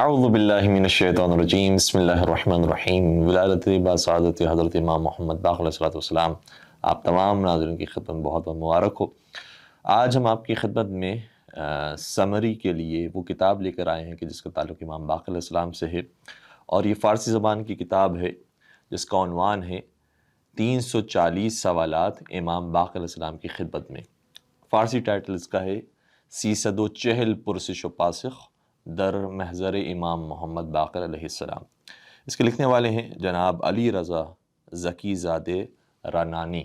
اعوذ باللہ من الشیطان الرجیم بسم اللہ الرحمن الرحیم ولادت باسعادت حضرت امام محمد باقر علیہ الصلوۃ والسلام آپ تمام ناظرین کی خدمت میں بہت بہت مبارک ہو۔ آج ہم آپ کی خدمت میں سمری کے لیے وہ کتاب لے کر آئے ہیں کہ جس کا تعلق امام باقر علیہ السلام سے ہے، اور یہ فارسی زبان کی کتاب ہے جس کا عنوان ہے 340 سوالات امام باقر علیہ السلام کی خدمت میں۔ فارسی ٹائٹل اس کا ہے 340 پرسش و پاسخ در محضر امام محمد باقر علیہ السلام۔ اس کے لکھنے والے ہیں جناب علی رضا ذکی زادہ رانانی۔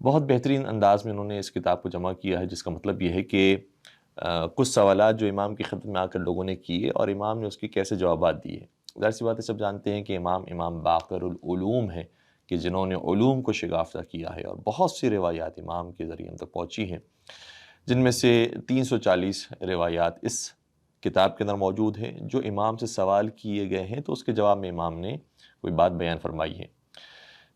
بہت بہترین انداز میں انہوں نے اس کتاب کو جمع کیا ہے، جس کا مطلب یہ ہے کہ کچھ سوالات جو امام کی خدمت میں آ کر لوگوں نے کیے اور امام نے اس کی کیسے جوابات دیے۔ ظاہر سی بات ہے، سب جانتے ہیں کہ امام باقر العلوم ہے، کہ جنہوں نے علوم کو شگافتہ کیا ہے، اور بہت سی روایات امام کے ذریعے ہم تک پہنچی ہیں، جن میں سے 340 روایات اس کتاب کے اندر موجود ہیں جو امام سے سوال کیے گئے ہیں، تو اس کے جواب میں امام نے کوئی بات بیان فرمائی ہے۔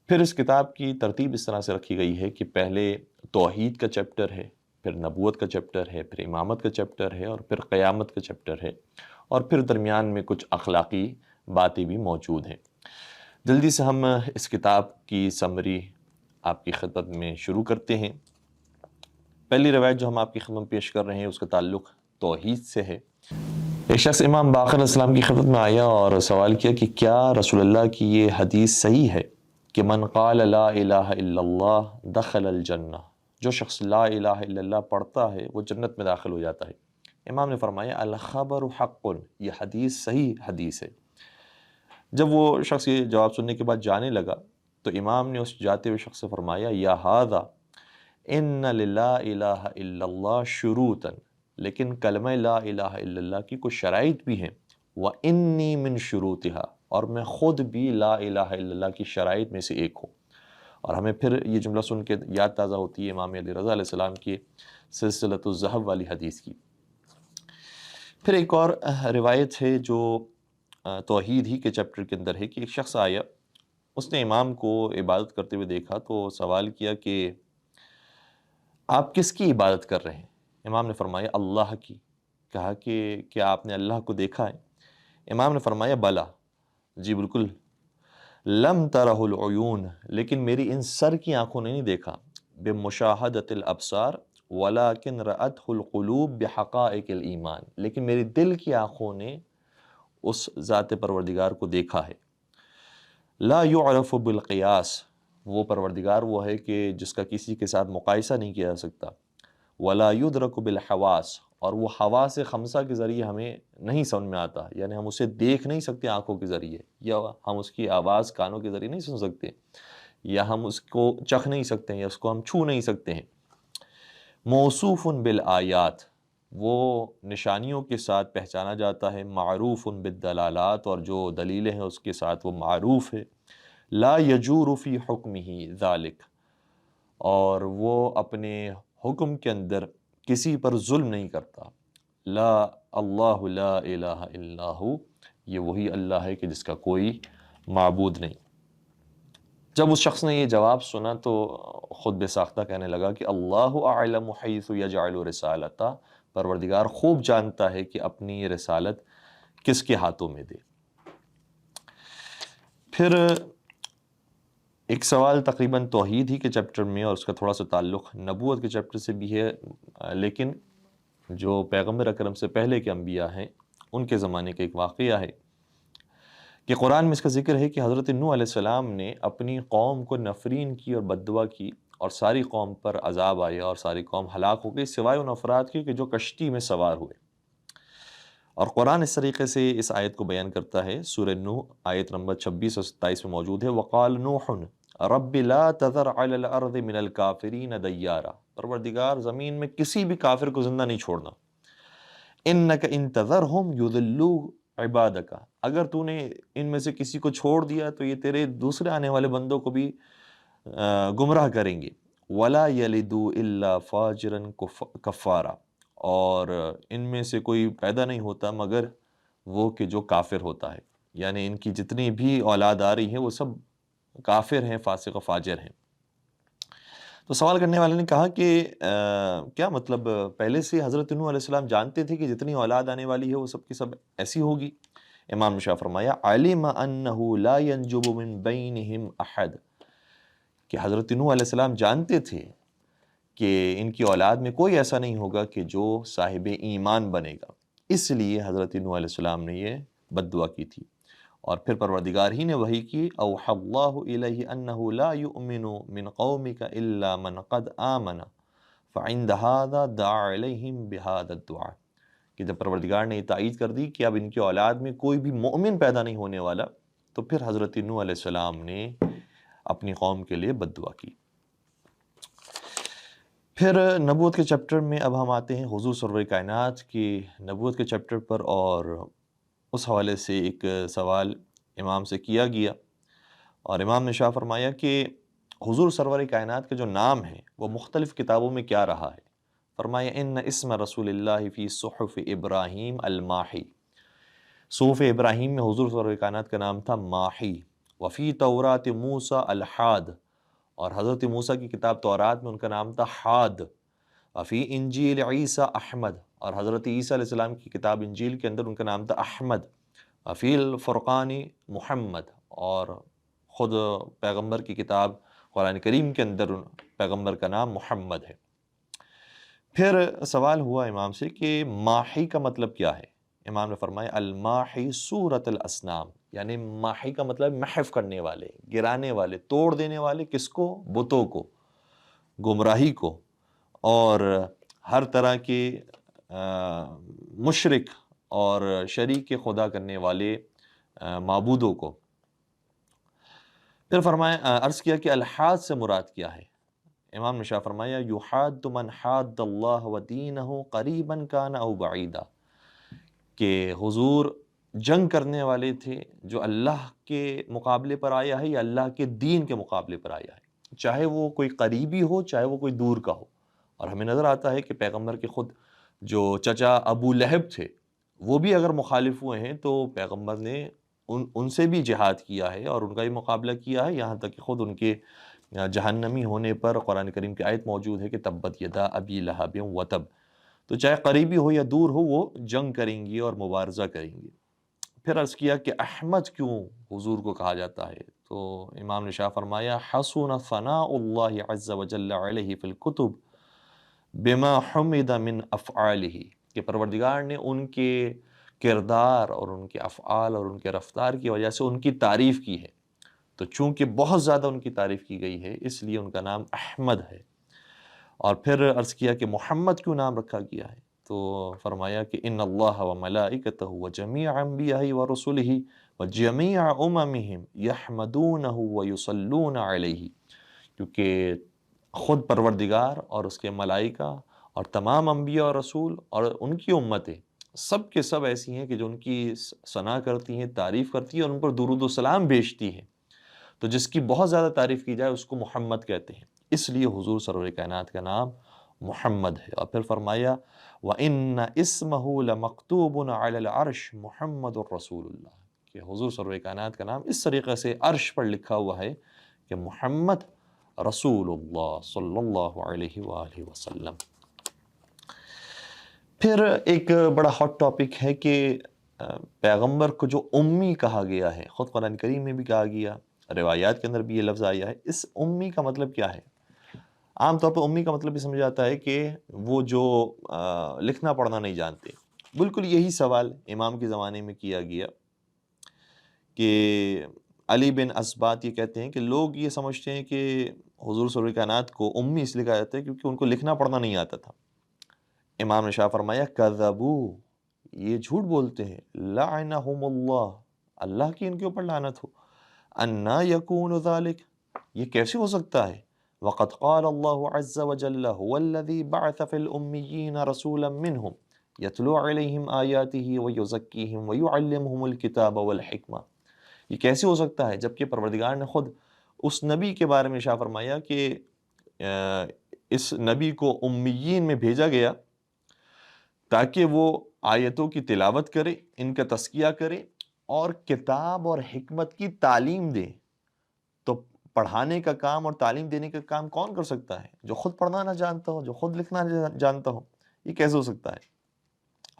پھر اس کتاب کی ترتیب اس طرح سے رکھی گئی ہے کہ پہلے توحید کا چیپٹر ہے، پھر نبوت کا چیپٹر ہے، پھر امامت کا چیپٹر ہے، اور پھر قیامت کا چیپٹر ہے، اور پھر درمیان میں کچھ اخلاقی باتیں بھی موجود ہیں۔ جلدی سے ہم اس کتاب کی سمری آپ کی خدمت میں شروع کرتے ہیں۔ پہلی روایت جو ہم آپ کی خدمت میں پیش کر رہے ہیں اس کا تعلق توحید سے ہے۔ ایک شخص امام باقر علیہ السلام کی خدمت میں آیا اور سوال کیا کہ کیا رسول اللہ کی یہ حدیث صحیح ہے کہ من قال لا الہ الا اللہ دخل الجنہ، جو شخص لا الہ الا اللہ پڑھتا ہے وہ جنت میں داخل ہو جاتا ہے۔ امام نے فرمایا الخبر حق، یہ حدیث صحیح حدیث ہے۔ جب وہ شخص یہ جواب سننے کے بعد جانے لگا تو امام نے اس جاتے ہوئے شخص سے فرمایا یا ھذا ان للا الہ الا اللہ شروطا، لیکن کلمہ لا الہ الا اللہ کی کچھ شرائط بھی ہیں، وَإِنِّي مِن شُرُوطِهَا، اور میں خود بھی لا الہ الا اللہ کی شرائط میں سے ایک ہوں۔ اور ہمیں پھر یہ جملہ سن کے یاد تازہ ہوتی ہے امام علی رضا علیہ السلام کی سلسلۃ الذہب والی حدیث کی۔ پھر ایک اور روایت ہے جو توحید ہی کے چیپٹر کے اندر ہے کہ ایک شخص آیا، اس نے امام کو عبادت کرتے ہوئے دیکھا تو سوال کیا کہ آپ کس کی عبادت کر رہے ہیں؟ امام نے فرمایا اللہ کی۔ کہا کہ کیا آپ نے اللہ کو دیکھا ہے؟ امام نے فرمایا بلا، جی بالکل، لم ترہ العیون، لیکن میری ان سر کی آنکھوں نے نہیں دیکھا، بمشاہدۃ الابصار ولکن رأتہ القلوب بحقائق الایمان، لیکن میری دل کی آنکھوں نے اس ذات پروردگار کو دیکھا ہے۔ لا یعرف بالقیاس، وہ پروردگار وہ ہے کہ جس کا کسی کے ساتھ مقایسہ نہیں کیا جا سکتا۔ ولا یدرک بالحواس، اور وہ حواس خمسہ کے ذریعے ہمیں نہیں سمجھ میں آتا، یعنی ہم اسے دیکھ نہیں سکتے آنکھوں کے ذریعے، یا ہم اس کی آواز کانوں کے ذریعے نہیں سن سکتے، یا ہم اس کو چکھ نہیں سکتے ہیں، یا اس کو ہم چھو نہیں سکتے ہیں۔ موصوف بالآیات، وہ نشانیوں کے ساتھ پہچانا جاتا ہے۔ معروف بالدلالات، اور جو دلیلیں ہیں اس کے ساتھ وہ معروف ہے۔ لا یجور فی حکمہ ذالک، اور وہ اپنے حکم کے اندر کسی پر ظلم نہیں کرتا۔ لا اللہ لا الہ الا ہو، یہ وہی اللہ ہے کہ جس کا کوئی معبود نہیں۔ جب اس شخص نے یہ جواب سنا تو خود بے ساختہ کہنے لگا کہ اللہ اعلم حیث یجعل رسالتہ، پروردگار خوب جانتا ہے کہ اپنی یہ رسالت کس کے ہاتھوں میں دے۔ پھر ایک سوال تقریباً توحید ہی کے چیپٹر میں، اور اس کا تھوڑا سا تعلق نبوت کے چیپٹر سے بھی ہے، لیکن جو پیغمبر اکرم سے پہلے کے انبیاء ہیں ان کے زمانے کا ایک واقعہ ہے کہ قرآن میں اس کا ذکر ہے کہ حضرت نوح علیہ السلام نے اپنی قوم کو نفرین کی اور بد دعا کی، اور ساری قوم پر عذاب آیا اور ساری قوم ہلاک ہو گئی سوائے ان افراد کی کہ جو کشتی میں سوار ہوئے۔ اور قرآن اس طریقے سے اس آیت کو بیان کرتا ہے، سورہ نوح آیت نمبر 26 اور 27 میں موجود ہے، وقال نوح رب لا تذر علی الارض من الکافرین دیارا، پروردگار زمین میں کسی بھی کافر کو زندہ نہیں چھوڑنا۔ انک ان تذرہم یضلوا عبادک، اگر تو نے ان میں سے کسی کو چھوڑ دیا تو یہ تیرے دوسرے آنے والے بندوں کو بھی گمراہ کریں گے۔ ولا یلدوا الا فاجرا کفارا، اور ان میں سے کوئی پیدا نہیں ہوتا مگر وہ کہ جو کافر ہوتا ہے، یعنی ان کی جتنی بھی اولاد آ رہی ہیں وہ سب کافر ہیں، فاسق و فاجر ہیں۔ تو سوال کرنے والے نے کہا کہ کیا مطلب پہلے سے حضرت نوح علیہ السلام جانتے تھے کہ جتنی اولاد آنے والی ہے وہ سب کی سب ایسی ہوگی؟ امام نے شاہ فرمایا علم انہ لا ینجب من بینہم احد، کہ حضرت نوح علیہ السلام جانتے تھے کہ ان کی اولاد میں کوئی ایسا نہیں ہوگا کہ جو صاحب ایمان بنے گا، اس لیے حضرت نوح علیہ السلام نے یہ بد دعا کی تھی۔ اور پھر پروردگار ہی نے وحی کی اوحى اللہ الیہ انہ لا یؤمن من قومک الا من قد آمن فعند هذا دعا علیہم بهذا الدعاء، کہ جب پروردگار نے یہ تائید کر دی کہ اب ان کی اولاد میں کوئی بھی مؤمن پیدا نہیں ہونے والا، تو پھر حضرت نوح علیہ السلام نے اپنی قوم کے لیے بد دعا کی۔ پھر نبوت کے چیپٹر میں اب ہم آتے ہیں حضور سرور کائنات کی نبوت کے چیپٹر پر، اور اس حوالے سے ایک سوال امام سے کیا گیا، اور امام نے شاہ فرمایا کہ حضور سرور کائنات کے جو نام ہیں وہ مختلف کتابوں میں کیا رہا ہے۔ فرمایا ان اسم رسول اللہ فی صحف ابراہیم الماحی، صحف ابراہیم میں حضور سرور کائنات کا نام تھا ماحی، وفی تورات موسیٰ الحاد، اور حضرت موسیٰ کی کتاب تورات میں ان کا نام تھا حاد، وفی انجیل عیسیٰ احمد، اور حضرت عیسیٰ علیہ السلام کی کتاب انجیل کے اندر ان کا نام تھا احمد، وفی الفرقان محمد، اور خود پیغمبر کی کتاب قرآن کریم کے اندر پیغمبر کا نام محمد ہے۔ پھر سوال ہوا امام سے کہ ماحی کا مطلب کیا ہے؟ امام نے فرمایا الماحی سورۃ الاسنام، یعنی ماحی کا مطلب محو کرنے والے، گرانے والے، توڑ دینے والے، کس کو؟ بتوں کو، گمراہی کو، اور ہر طرح کے مشرک اور شریک خدا کرنے والے معبودوں کو۔ پھر فرمایا عرض کیا کہ الحاد سے مراد کیا ہے؟ امام نے شاہ فرمایا یحاد من حاد اللہ و دینہ قریبا کان او بعیدا، کہ حضور جنگ کرنے والے تھے جو اللہ کے مقابلے پر آیا ہے یا اللہ کے دین کے مقابلے پر آیا ہے، چاہے وہ کوئی قریبی ہو چاہے وہ کوئی دور کا ہو۔ اور ہمیں نظر آتا ہے کہ پیغمبر کے خود جو چچا ابو لہب تھے وہ بھی اگر مخالف ہوئے ہیں تو پیغمبر نے ان سے بھی جہاد کیا ہے اور ان کا بھی مقابلہ کیا ہے، یہاں تک کہ خود ان کے جہنمی ہونے پر قرآن کریم کی آیت موجود ہے کہ تبت یدا ابی لہب وتب، تو چاہے قریبی ہو یا دور ہو وہ جنگ کریں گی اور مبارزہ کریں گی۔ پھر عرض کیا کہ احمد کیوں حضور کو کہا جاتا ہے؟ تو امام نے شاہ فرمایا حسن ثناء اللہ عز وجل علیہ فی الکتب بما حمد من افعالہ، کہ پروردگار نے ان کے کردار اور ان کے افعال اور ان کے رفتار کی وجہ سے ان کی تعریف کی ہے، تو چونکہ بہت زیادہ ان کی تعریف کی گئی ہے اس لیے ان کا نام احمد ہے۔ اور پھر عرض کیا کہ محمد کیوں نام رکھا گیا ہے؟ تو فرمایا کہ ان اللہ و ملائکتہ و جمیع انبیاء و رسلہ و جمیع اممہم یحمدونہ و یصلون علیہ، کیونکہ خود پروردگار اور اس کے ملائکہ اور تمام انبیاء اور رسول اور ان کی امتیں سب کے سب ایسی ہیں کہ جو ان کی ثنا کرتی ہیں، تعریف کرتی ہیں اور ان پر درود و سلام بھیجتی ہیں، تو جس کی بہت زیادہ تعریف کی جائے اس کو محمد کہتے ہیں، اس لیے حضور سرور کائنات کا نام محمد ہے۔ اور پھر فرمایا وَإِنَّ اسْمَهُ لَمَكْتُوبٌ عَلَى الْعَرْشِ محمد الرسول اللہ، کہ حضور سرور کائنات کا نام اس طریقے سے عرش پر لکھا ہوا ہے کہ محمد رسول اللہ صلی اللہ علیہ وآلہ وسلم۔ پھر ایک بڑا ہاٹ ٹاپک ہے کہ پیغمبر کو جو امی کہا گیا ہے، خود قرآن کریم میں بھی کہا گیا، روایات کے اندر بھی یہ لفظ آیا ہے، اس امی کا مطلب کیا ہے؟ عام طور پر امی کا مطلب یہ سمجھا جاتا ہے کہ وہ جو لکھنا پڑھنا نہیں جانتے۔ بالکل یہی سوال امام کے زمانے میں کیا گیا کہ علی بن اسبات یہ کہتے ہیں کہ لوگ یہ سمجھتے ہیں کہ حضور سرور کائنات کو امی اس لیے کہا جاتا ہے کیونکہ ان کو لکھنا پڑھنا نہیں آتا تھا۔ امام نے شاہ فرمایا کذبو، یہ جھوٹ بولتے ہیں، لعنہم اللہ، اللہ کی ان کے اوپر لعنت ہو، انا یکون ذلک، یہ کیسے ہو سکتا ہے؟ وقد قال اللہ عز وجل هو الذی بعث فی الامیین رسولا منہم یتلو علیہم آیاتہ ویزکیہم ویعلمہم الکتاب والحکمہ، یہ کیسے ہو سکتا ہے جبکہ پروردگار نے خود اس نبی کے بارے میں شاہ فرمایا کہ اس نبی کو امیین میں بھیجا گیا تاکہ وہ آیتوں کی تلاوت کرے، ان کا تزکیہ کرے اور کتاب اور حکمت کی تعلیم دے۔ تو پڑھانے کا کام اور تعلیم دینے کا کام کون کر سکتا ہے؟ جو خود پڑھنا نہ جانتا ہو، جو خود لکھنا نہ جانتا ہو، یہ کیسے ہو سکتا ہے؟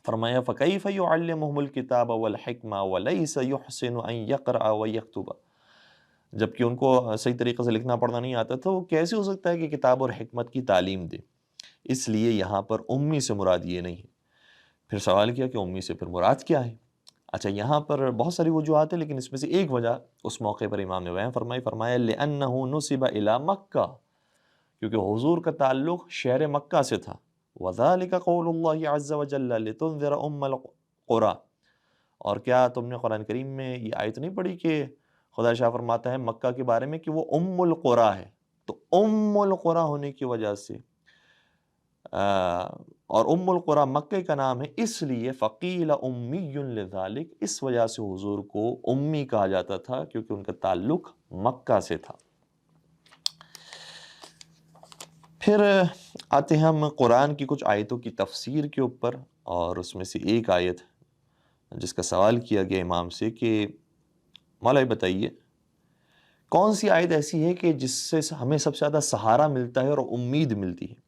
فرمایا فَكَيْفَ يُعَلِّمُهُمُ الْكِتَابَ وَالْحِكْمَةَ وَلَيْسَ يُحْسِنُ أَن يَقْرَأَ وَيَكْتُبَ، جبکہ ان کو صحیح طریقے سے لکھنا پڑھنا نہیں آتا تو وہ کیسے ہو سکتا ہے کہ کتاب اور حکمت کی تعلیم دے؟ اس لیے یہاں پر امی سے مراد یہ نہیں ہے۔ پھر سوال کیا کہ امی سے پھر مراد کیا ہے؟ اچھا، یہاں پر بہت ساری وجوہات ہیں، لیکن اس میں سے ایک وجہ اس موقع پر امام نے بیان فرمایا لِأَنَّهُ نُسِبَ إِلَى مَكَّةَ، کیونکہ حضور کا تعلق شہر مکہ سے تھا۔ وَذَلِكَ قَوْلُ اللَّهِ عَزَّ وَجَلَّ لِتُنذِرَ أُمَّ الْقُرَى، اور کیا تم نے قرآن کریم میں یہ آیت نہیں پڑھی کہ خدا شاہ فرماتا ہے مکہ کے بارے میں کہ وہ ام القرى ہے؟ تو ام القرى ہونے کی وجہ سے اور ام القرى مکہ کا نام ہے، اس لیے فقیل امی لذالک، اس وجہ سے حضور کو امی کہا جاتا تھا کیونکہ ان کا تعلق مکہ سے تھا۔ پھر آتے ہیں ہم قرآن کی کچھ آیتوں کی تفسیر کے اوپر، اور اس میں سے ایک آیت جس کا سوال کیا گیا امام سے کہ مولا بتائیے کون سی آیت ایسی ہے کہ جس سے ہمیں سب سے زیادہ سہارا ملتا ہے اور امید ملتی ہے؟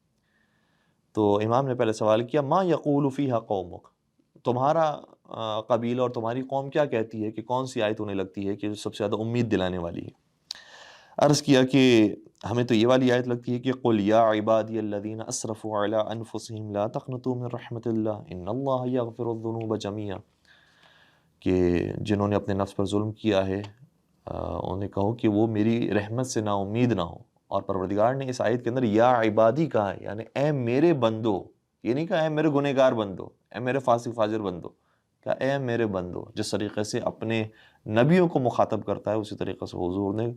تو امام نے پہلے سوال کیا ما یقول فیہا قومک، تمہارا قبیلہ اور تمہاری قوم کیا کہتی ہے کہ کون سی آیت انہیں لگتی ہے کہ جو سب سے زیادہ امید دلانے والی ہے؟ عرض کیا کہ ہمیں تو یہ والی آیت لگتی ہے کہ قل یا عبادی الذین اسرفوا علی انفسہم لا تقنطوا من رحمت اللہ ان اللہ یغفر الذنوب جميعا، کہ جنہوں نے اپنے نفس پر ظلم کیا ہے انہیں کہو کہ وہ میری رحمت سے نا امید نہ ہو۔ اور پروردگار نے اس آیت کے اندر یا عبادی کہا ہے، یعنی اے میرے بندو، یہ نہیں کہا اے میرے گنہگار بندو، اے میرے فاسق فاجر بندو، کہا اے میرے بندو۔ جس طریقے سے اپنے نبیوں کو مخاطب کرتا ہے اسی طریقے سے حضور نے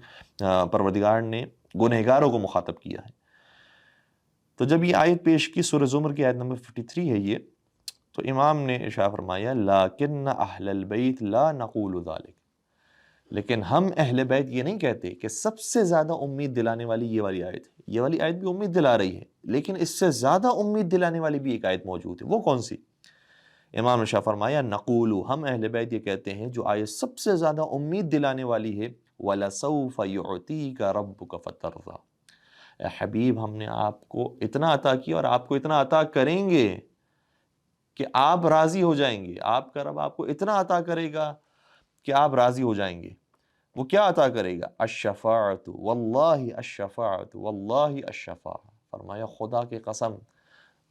پروردگار نے گنہگاروں کو مخاطب کیا ہے۔ تو جب یہ آیت پیش کی، سورہ زمر کی آیت نمبر 53 ہے یہ، تو امام نے ارشاد فرمایا لیکن اہل البیت لا نقول ذلک، لیکن ہم اہل بیت یہ نہیں کہتے کہ سب سے زیادہ امید دلانے والی یہ والی آیت ہے۔ یہ والی آیت بھی امید دلا رہی ہے، لیکن اس سے زیادہ امید دلانے والی بھی ایک آیت موجود ہے، وہ کون سی؟ امام نے شاہ فرمایا نقولو، ہم اہل بیت یہ کہتے ہیں جو آیت سب سے زیادہ امید دلانے والی ہے وَلَسَوْفَ يُعْتِيكَ رَبُّكَ فَتَرْضَى، اے حبیب ہم نے آپ کو اتنا عطا کیا اور آپ کو اتنا عطا کریں گے کہ آپ راضی ہو جائیں گے۔ آپ کا رب آپ کو اتنا عطا کرے گا کہ آپ راضی ہو جائیں گے۔ وہ کیا عطا کرے گا؟ الشفاعت واللہ الشفاعت واللہ الشفاعت، فرمایا خدا کی قسم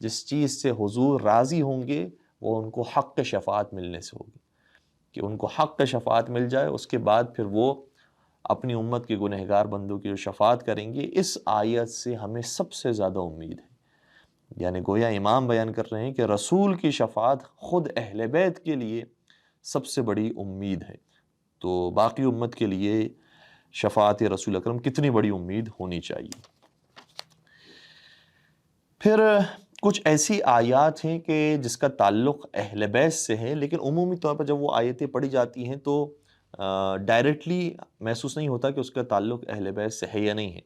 جس چیز سے حضور راضی ہوں گے وہ ان کو حق شفاعت ملنے سے ہوگی، کہ ان کو حق شفاعت مل جائے، اس کے بعد پھر وہ اپنی امت کے گنہگار بندوں کی جو شفاعت کریں گے۔ اس آیت سے ہمیں سب سے زیادہ امید ہے، یعنی گویا امام بیان کر رہے ہیں کہ رسول کی شفاعت خود اہل بیت کے لیے سب سے بڑی امید ہے، تو باقی امت کے لیے شفاعت رسول اکرم کتنی بڑی امید ہونی چاہیے۔ پھر کچھ ایسی آیات ہیں کہ جس کا تعلق اہل بیت سے ہے، لیکن عمومی طور پر جب وہ آیتیں پڑھی جاتی ہیں تو ڈائریکٹلی محسوس نہیں ہوتا کہ اس کا تعلق اہل بیت سے ہے یا نہیں ہے،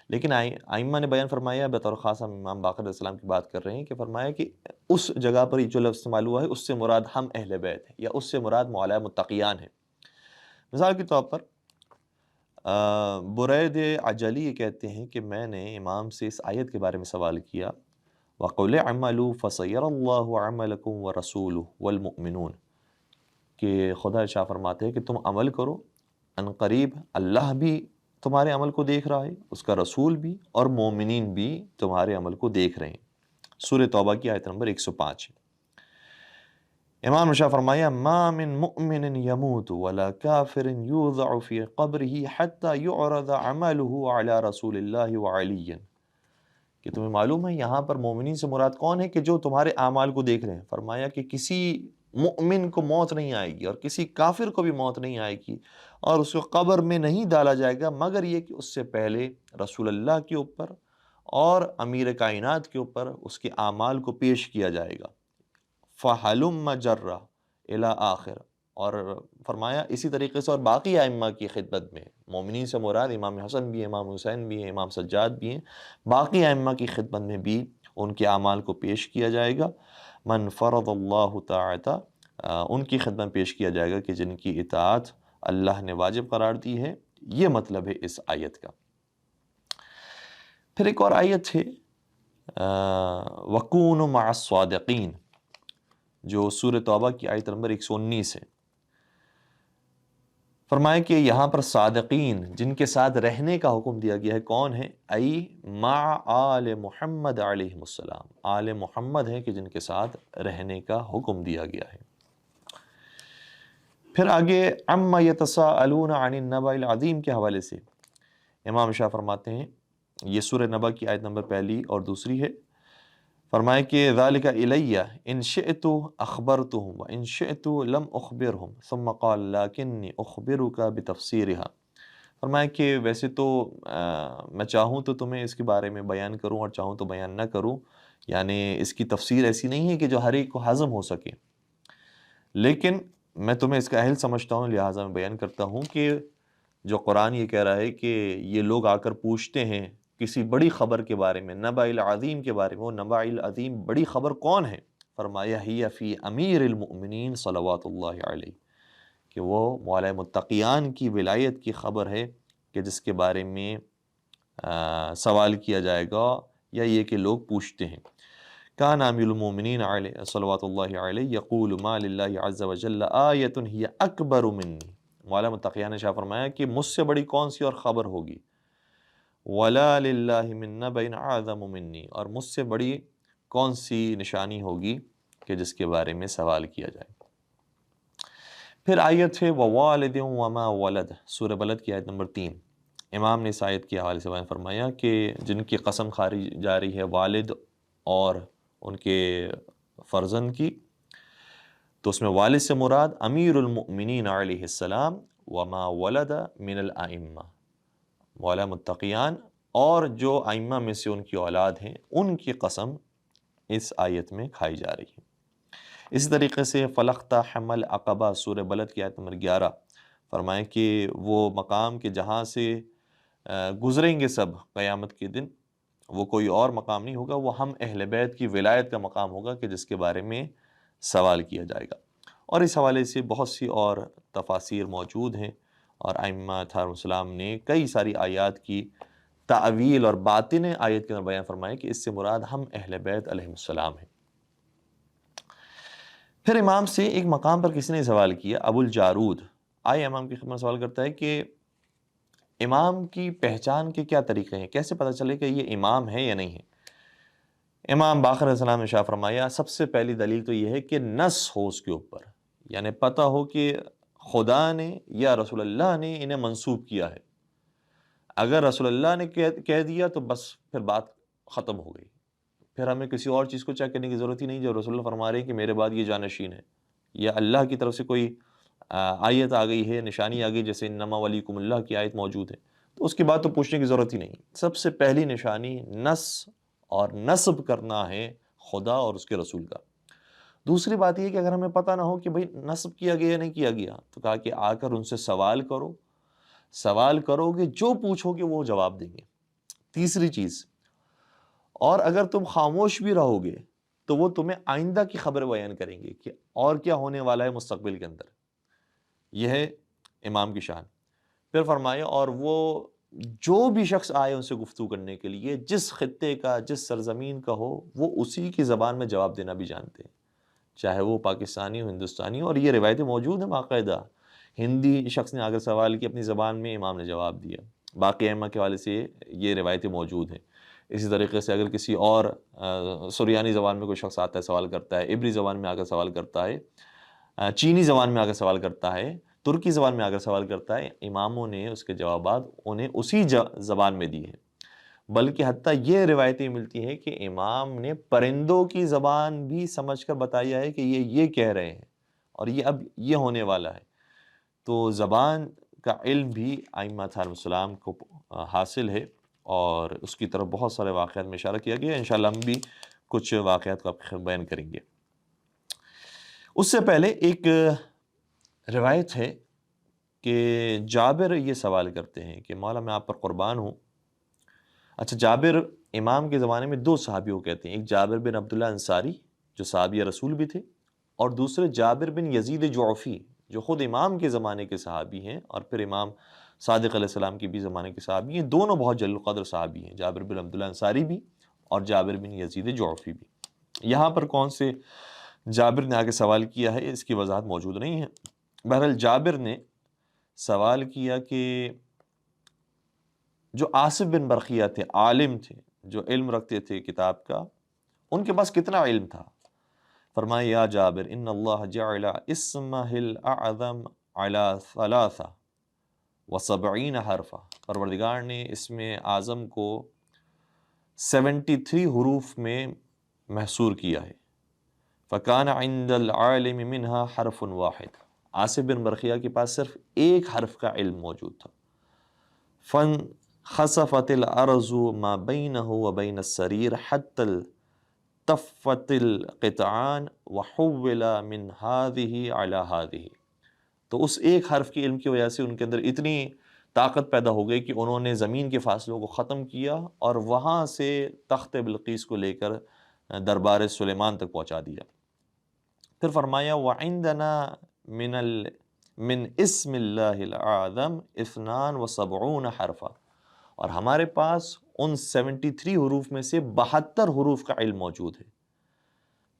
لیکن ائمہ نے بیان فرمایا، بطور خاص ہم امام باقر علیہ السلام کی بات کر رہے ہیں، کہ فرمایا کہ اس جگہ پر جو لفظ استعمال ہوا ہے اس سے مراد ہم اہل بیت ہیں، یا اس سے مراد مولا متقیان ہیں۔ مثال کے طور پر برید عجلی یہ کہتے ہیں کہ میں نے امام سے اس آیت کے بارے میں سوال کیا وَقُلِ اعْمَلُوا فَسَيَرَ اللَّهُ عَمَلَكُمْ وَرَسُولُهُ وَالْمُؤْمِنُونَ، کہ خدا ارشاد فرماتے ہیں کہ تم عمل کرو، ان قریب اللہ بھی تمہارے عمل کو دیکھ رہا ہے، اس کا رسول بھی، اور مومنین بھی تمہارے عمل کو دیکھ رہے ہیں۔ سورہ توبہ کی آیت نمبر 105 ہے۔ امام شاہ فرمایا ما من مؤمن يموت ولا کافر یوضع فی قبره حتى يعرض عمله على رسول اللہ وعلی، کہ تمہیں معلوم ہے یہاں پر مومنین سے مراد کون ہے کہ جو تمہارے اعمال کو دیکھ رہے ہیں۔ فرمایا کہ کسی مؤمن کو موت نہیں آئے گی اور کسی کافر کو بھی موت نہیں آئے گی اور اس کو قبر میں نہیں ڈالا جائے گا مگر یہ کہ اس سے پہلے رسول اللہ کے اوپر اور امیر کائنات کے اوپر اس کے اعمال کو پیش کیا جائے گا۔ فَحَلُمَّ جَرَّ إِلَىٰ آخر، اور فرمایا اسی طریقے سے اور باقی ائمہ کی خدمت میں، مومنین سے مراد امام حسن بھی ہیں، امام حسین بھی ہیں، امام سجاد بھی ہیں، باقی ائمہ کی خدمت میں بھی ان کے اعمال کو پیش کیا جائے گا۔ من فرض اللہ طاعتہ، ان کی خدمت پیش کیا جائے گا کہ جن کی اطاعت اللہ نے واجب قرار دی ہے، یہ مطلب ہے اس آیت کا۔ پھر ایک اور آیت ہے وَكُونُوا مَعَ الصَّادِقِينَ، جو سورہ توبہ کی آیت نمبر 119 ہے۔ فرمایا کہ یہاں پر صادقین جن کے ساتھ رہنے کا حکم دیا گیا ہے کون ہے؟ ای مع آل محمد علیہ السلام، آل محمد ہیں کہ جن کے ساتھ رہنے کا حکم دیا گیا ہے۔ پھر آگے عَمَّ يَتَسَاءَلُونَ عَنِ النَّبَإِ الْعَظِيمِ کے حوالے سے امام شاہ فرماتے ہیں، یہ سورہ نبأ کی آیت نمبر پہلی اور دوسری ہے۔ فرمائے کہ ذَلِكَ إِلَيَّ إِن شِئْتُ أَخْبَرْتُهُمْ وَإِن شِئْتُ لَمْ أُخْبِرْهُمْ ثُمَّ قَالَ لَكِنِّي أُخْبِرُكَ بِتَفْسِيرِهَا۔ فرمایا کہ ویسے تو میں چاہوں تو تمہیں اس کے بارے میں بیان کروں اور چاہوں تو بیان نہ کروں، یعنی اس کی تفسیر ایسی نہیں ہے کہ جو ہر ایک کو ہضم ہو سکے، لیکن میں تمہیں اس کا اہل سمجھتا ہوں، لہٰذا میں بیان کرتا ہوں کہ جو قرآن یہ کہہ رہا ہے کہ یہ لوگ آ کر پوچھتے ہیں کسی بڑی خبر کے بارے میں، نبأ العظیم کے بارے میں، وہ نبأ العظیم بڑی خبر کون ہے؟ فرمایا ہی فی امیر المؤمنین صلوات اللہ علیہ، کہ وہ مولا متقیان کی ولایت کی خبر ہے کہ جس کے بارے میں سوال کیا جائے گا، یا یہ کہ لوگ پوچھتے ہیں۔ کان امیر المؤمنین علیہ صلوات اللہ علیہ یقول ما للہ عز وجل آیۃ ہی اکبر منی، مولا متقیان نے شاہ فرمایا کہ مجھ سے بڑی کون سی اور خبر ہوگی، ولا للہ من نبأ اعظم منی، اور مجھ سے بڑی کون سی نشانی ہوگی کہ جس کے بارے میں سوال کیا جائے۔ پھر آیت ہے ووالد وما ولد، سورہ بلد کی آیت نمبر 3۔ امام نے اس آیت کے حوالے سے بیان فرمایا کہ جن کی قسم کھاری جا رہی ہے والد اور ان کے فرزند کی، تو اس میں والد سے مراد امیر المؤمنین علیہ السلام، وما ولد من الائمہ، مولا متقیان اور جو ائمہ میں سے ان کی اولاد ہیں، ان کی قسم اس آیت میں کھائی جا رہی ہے۔ اسی طریقے سے فَلَاقْتَحَمَ الْعَقَبَہ، سورہ بلد کی آیت نمبر 11، فرمائیں کہ وہ مقام کہ جہاں سے گزریں گے سب قیامت کے دن، وہ کوئی اور مقام نہیں ہوگا، وہ ہم اہل بیت کی ولایت کا مقام ہوگا کہ جس کے بارے میں سوال کیا جائے گا۔ اور اس حوالے سے بہت سی اور تفاسیر موجود ہیں، اور ائمہ علیہم السلام نے کئی ساری آیات کی تعویل اور باطن آیت کے اندر بیان فرمائے کہ اس سے مراد ہم اہل بیت علیہم السلام ہیں۔ پھر امام سے ایک مقام پر کسی نے سوال کیا، ابو الجارود آئے امام کی خدمت سوال کرتا ہے کہ امام کی پہچان کے کیا طریقے ہیں، کیسے پتہ چلے کہ یہ امام ہے یا نہیں ہے؟ امام باقر علیہ السلام نے شاہ فرمایا سب سے پہلی دلیل تو یہ ہے کہ نص ہو اس کے اوپر، یعنی پتہ ہو کہ خدا نے یا رسول اللہ نے انہیں منسوب کیا ہے۔ اگر رسول اللہ نے کہہ دیا تو بس پھر بات ختم ہو گئی، پھر ہمیں کسی اور چیز کو چیک کرنے کی ضرورت ہی نہیں۔ جو رسول اللہ فرما رہے ہیں کہ میرے بعد یہ جانشین ہے، یا اللہ کی طرف سے کوئی آیت آ گئی ہے، نشانی آ گئی، جیسے انما ولیکم اللہ کی آیت موجود ہے، تو اس کے بعد تو پوچھنے کی ضرورت ہی نہیں۔ سب سے پہلی نشانی نص اور نصب کرنا ہے خدا اور اس کے رسول کا۔ دوسری بات یہ کہ اگر ہمیں پتہ نہ ہو کہ بھئی نصب کیا گیا یا نہیں کیا گیا، تو کہا کہ آ کر ان سے سوال کرو، سوال کرو گے جو پوچھو گے وہ جواب دیں گے۔ تیسری چیز، اور اگر تم خاموش بھی رہو گے تو وہ تمہیں آئندہ کی خبر بیان کریں گے کہ اور کیا ہونے والا ہے مستقبل کے اندر۔ یہ ہے امام کی شان۔ پھر فرمایا اور وہ جو بھی شخص آئے ان سے گفتگو کرنے کے لیے، جس خطے کا جس سرزمین کا ہو، وہ اسی کی زبان میں جواب دینا بھی جانتے ہیں، چاہے وہ پاکستانی ہو ہندوستانی ہو۔ اور یہ روایتیں موجود ہیں باقاعدہ، ہندی شخص نے آگر سوال کیا اپنی زبان میں، امام نے جواب دیا۔ باقی ائمہ کے حوالے سے یہ روایتیں موجود ہیں۔ اسی طریقے سے اگر کسی اور سریانی زبان میں کوئی شخص آتا ہے سوال کرتا ہے، عبری زبان میں آ کر سوال کرتا ہے، چینی زبان میں آ کر سوال کرتا ہے، ترکی زبان میں آ کر سوال کرتا ہے، اماموں نے اس کے جوابات انہیں اسی زبان میں دی ہیں۔ بلکہ حتیٰ یہ روایتیں ملتی ہیں کہ امام نے پرندوں کی زبان بھی سمجھ کر بتایا ہے کہ یہ کہہ رہے ہیں اور یہ اب یہ ہونے والا ہے۔ تو زبان کا علم بھی ائمہ علیہم السلام کو حاصل ہے، اور اس کی طرف بہت سارے واقعات میں اشارہ کیا گیا ہے۔ انشاءاللہ ہم بھی کچھ واقعات کو آپ کو بیان کریں گے۔ اس سے پہلے ایک روایت ہے کہ جابر یہ سوال کرتے ہیں کہ مولا میں آپ پر قربان ہوں۔ اچھا، جابر امام کے زمانے میں دو صحابی کو کہتے ہیں، ایک جابر بن عبداللہ انصاری جو صحابی رسول بھی تھے، اور دوسرے جابر بن یزید جعفی جو خود امام کے زمانے کے صحابی ہیں، اور پھر امام صادق علیہ السلام کے بھی زمانے کے صحابی ہیں، دونوں بہت جلیل القدر صحابی ہیں، جابر بن عبداللہ انصاری بھی اور جابر بن یزید جعفی بھی۔ یہاں پر کون سے جابر نے آگے سوال کیا ہے اس کی وضاحت موجود نہیں ہے۔ بہرحال جابر نے سوال کیا کہ جو آصف بن برقیہ تھے، عالم تھے، جو علم رکھتے تھے کتاب کا، ان کے پاس کتنا علم تھا؟ فرمایا یا جابر ان اللہ جعل اسمہ الاعظم علی 73 حرفا، پروردگار نے اسم اعظم کو 73 حروف میں محصور کیا ہے۔ فکان عند العالم منہا حرف واحد، آصف بن برقیہ کے پاس صرف ایک حرف کا علم موجود تھا۔ فن خسفت الارض ما بینہ وبین السریر حتی التفت القطعان وحول من هذه على هذه، تو اس ایک حرف کے علم کی وجہ سے ان کے اندر اتنی طاقت پیدا ہو گئی کہ انہوں نے زمین کے فاصلوں کو ختم کیا اور وہاں سے تخت بلقیس کو لے کر دربار سلیمان تک پہنچا دیا۔ پھر فرمایا وَعِندَنَا من اسم اللہ العظم 72 حرفا، اور ہمارے پاس ان 73 حروف میں سے 72 حروف کا علم موجود ہے۔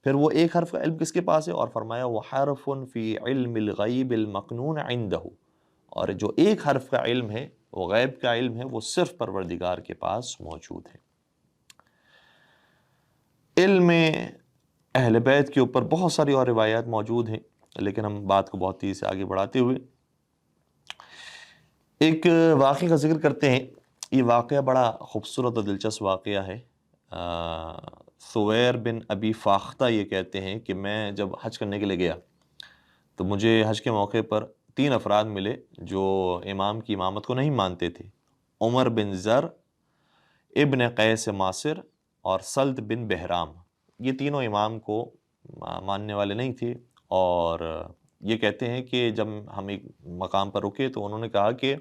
پھر وہ ایک حرف کا علم کس کے پاس ہے؟ اور فرمایا وَحَرْفٌ فِي عِلْمِ الْغَيْبِ الْمَكْنُونَ عِنْدَهُ، اور جو ایک حرف کا علم ہے، وہ غیب کا علم ہے، وہ صرف پروردگار کے پاس موجود ہے۔ علم اہل بیت کے اوپر بہت ساری اور روایات موجود ہیں، لیکن ہم بات کو بہت تیزی سے آگے بڑھاتے ہوئے ایک واقعے کا ذکر کرتے ہیں۔ یہ واقعہ بڑا خوبصورت اور دلچسپ واقعہ ہے۔ ثویر بن ابی فاختہ یہ کہتے ہیں کہ میں جب حج کرنے کے لیے گیا تو مجھے حج کے موقع پر 3 افراد ملے جو امام کی امامت کو نہیں مانتے تھے، عمر بن زر، ابن قیس ماصر اور سلط بن بہرام۔ یہ تینوں امام کو ماننے والے نہیں تھے، اور یہ کہتے ہیں کہ جب ہم ایک مقام پر رکے تو انہوں نے کہا کہ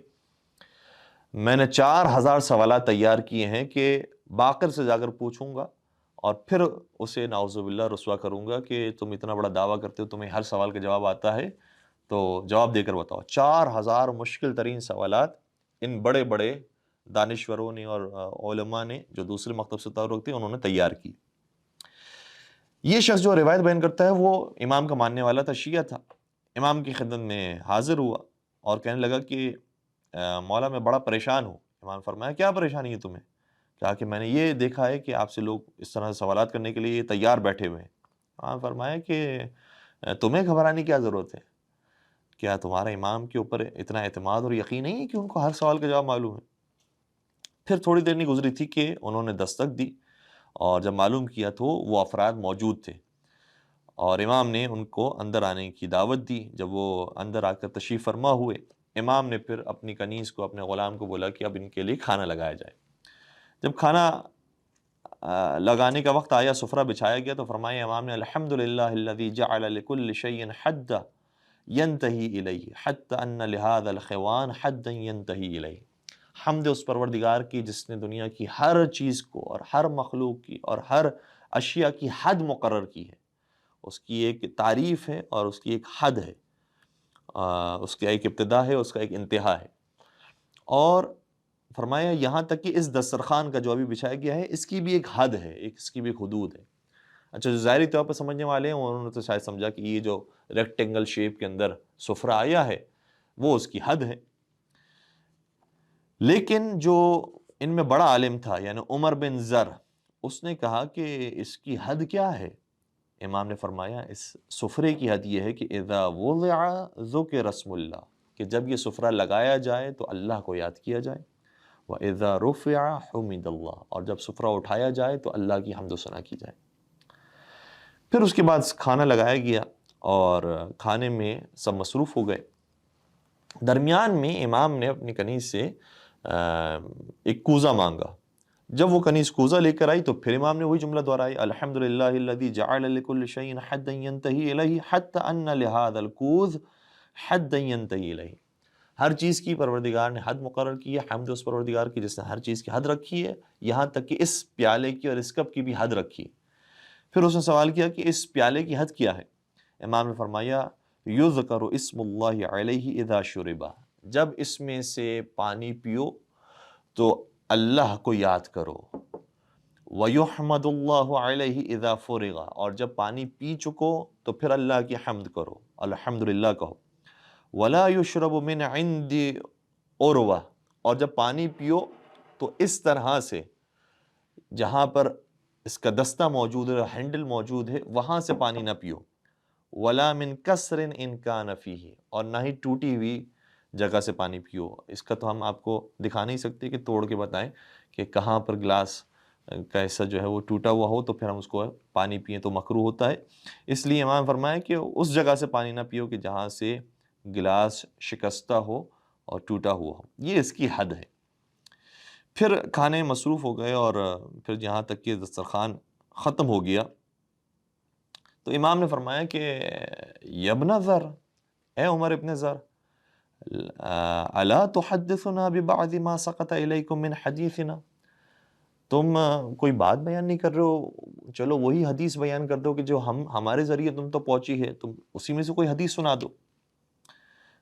میں نے 4000 سوالات تیار کیے ہیں کہ باقر سے جا کر پوچھوں گا اور پھر اسے نعوذ باللہ رسوا کروں گا کہ تم اتنا بڑا دعویٰ کرتے ہو، تمہیں ہر سوال کا جواب آتا ہے، تو جواب دے کر بتاؤ۔ 4000 مشکل ترین سوالات ان بڑے بڑے دانشوروں نے اور علماء نے جو دوسرے مکتب سے تعلق رکھتے ہیں انہوں نے تیار کی۔ یہ شخص جو روایت بیان کرتا ہے وہ امام کا ماننے والا تھا، شیعہ تھا۔ امام کی خدمت میں حاضر ہوا اور کہنے لگا کہ مولا میں بڑا پریشان ہوں۔ امام فرمایا کیا پریشانی ہے تمہیں؟ کہا کہ میں نے یہ دیکھا ہے کہ آپ سے لوگ اس طرح سوالات کرنے کے لیے تیار بیٹھے ہوئے ہیں۔ امام فرمایا کہ تمہیں گھبرانے کی کیا ضرورت ہے؟ کیا تمہارا امام کے اوپر اتنا اعتماد اور یقین نہیں ہے کہ ان کو ہر سوال کا جواب معلوم ہے؟ پھر تھوڑی دیر نہیں گزری تھی کہ انہوں نے دستک دی، اور جب معلوم کیا تو وہ افراد موجود تھے، اور امام نے ان کو اندر آنے کی دعوت دی۔ جب وہ اندر آ کر تشریف فرما ہوئے، امام نے پھر اپنی کنیز کو، اپنے غلام کو بولا کہ اب ان کے لیے کھانا لگایا جائے۔ جب کھانا لگانے کا وقت آیا، سفرہ بچھایا گیا، تو فرمایا امام نے الحمدللہ الذی جعل لکل شیء حدا ینتہی الیہ حتی ان لہذا الخوان حدا ینتہی الیہ، حمد اس پروردگار کی جس نے دنیا کی ہر چیز کو اور ہر مخلوق کی اور ہر اشیاء کی حد مقرر کی ہے۔ اس کی ایک تعریف ہے اور اس کی ایک حد ہے، اس کا ایک ابتدا ہے، اس کا ایک انتہا ہے۔ اور فرمایا یہاں تک کہ اس دسترخوان کا جو ابھی بچھایا گیا ہے اس کی بھی ایک حد ہے، اس کی بھی ایک حدود ہے۔ اچھا، جو ظاہری طور پر سمجھنے والے ہیں انہوں نے تو شاید سمجھا کہ یہ جو ریکٹینگل شیپ کے اندر سفرہ آیا ہے وہ اس کی حد ہے، لیکن جو ان میں بڑا عالم تھا یعنی عمر بن زر، اس نے کہا کہ اس کی حد کیا ہے؟ امام نے فرمایا اس سفرے کی حد یہ ہے کہ اذا وضع ذکر اسم اللہ، کہ جب یہ سفرہ لگایا جائے تو اللہ کو یاد کیا جائے، وَإِذَا رُفِعَ حُمِدَ اللہ، اور جب سفرہ اٹھایا جائے تو اللہ کی حمد و ثنا کی جائے۔ پھر اس کے بعد کھانا لگایا گیا اور کھانے میں سب مصروف ہو گئے۔ درمیان میں امام نے اپنی کنیز سے ایک کوزہ مانگا۔ جب وہ کنیز کوزہ لے کر آئی تو پھر امام نے وہی جملہ دہرائی، الحمدللہ الذی جعل لکل شیء حدا ینتہی الیہ حتی ان لہذا الکوز حدا ینتہی الیہ، ہر چیز کی پروردگار نے حد مقرر کی ہے، حمد اس پروردگار کی جس نے ہر چیز کی حد رکھی ہے، یہاں تک کہ اس پیالے کی اور اس کپ کی بھی حد رکھی۔ پھر اس نے سوال کیا کہ اس پیالے کی حد کیا ہے؟ امام نے فرمایا یذکر اسم اللہ علیہ اذا شربا، جب اس میں سے پانی پیو تو اللہ کو یاد کرو، وَيُحْمَدُ اللَّهُ عَلَيْهِ إِذَا فُرِغَ، اور جب پانی پی چکو تو پھر اللہ کی حمد کرو، الحمدللہ کہو، وَلَا يُشْرَبُ مِنْ عِنْدِ عُرْوَةٍ، اور جب پانی پیو تو اس طرح سے جہاں پر اس کا دستہ موجود ہے، ہینڈل موجود ہے، وہاں سے پانی نہ پیو، وَلَا مِنْ كَسْرٍ إِنْ كَانَ فِيهِ، اور نہ ہی ٹوٹی ہوئی جگہ سے پانی پیو۔ اس کا تو ہم آپ کو دکھا نہیں سکتے کہ توڑ کے بتائیں کہ کہاں پر گلاس کا حصہ جو ہے وہ ٹوٹا ہوا ہو تو پھر ہم اس کو پانی پئیں تو مکروہ ہوتا ہے۔ اس لیے امام فرمایا کہ اس جگہ سے پانی نہ پیو کہ جہاں سے گلاس شکستہ ہو اور ٹوٹا ہوا ہو، یہ اس کی حد ہے۔ پھر کھانے مصروف ہو گئے اور پھر جہاں تک کہ دسترخوان ختم ہو گیا تو امام نے فرمایا کہ یبن ذر، اے عمر ابن ذر، الا تحدثنا ببعض ما سقط الیکم من حدیثنا، تم کوئی بات بیان نہیں کر رہے ہو، چلو وہی حدیث بیان کر دو کہ جو ہمارے ذریعے تم تو پہنچی ہے، تم اسی میں سے کوئی حدیث سنا دو۔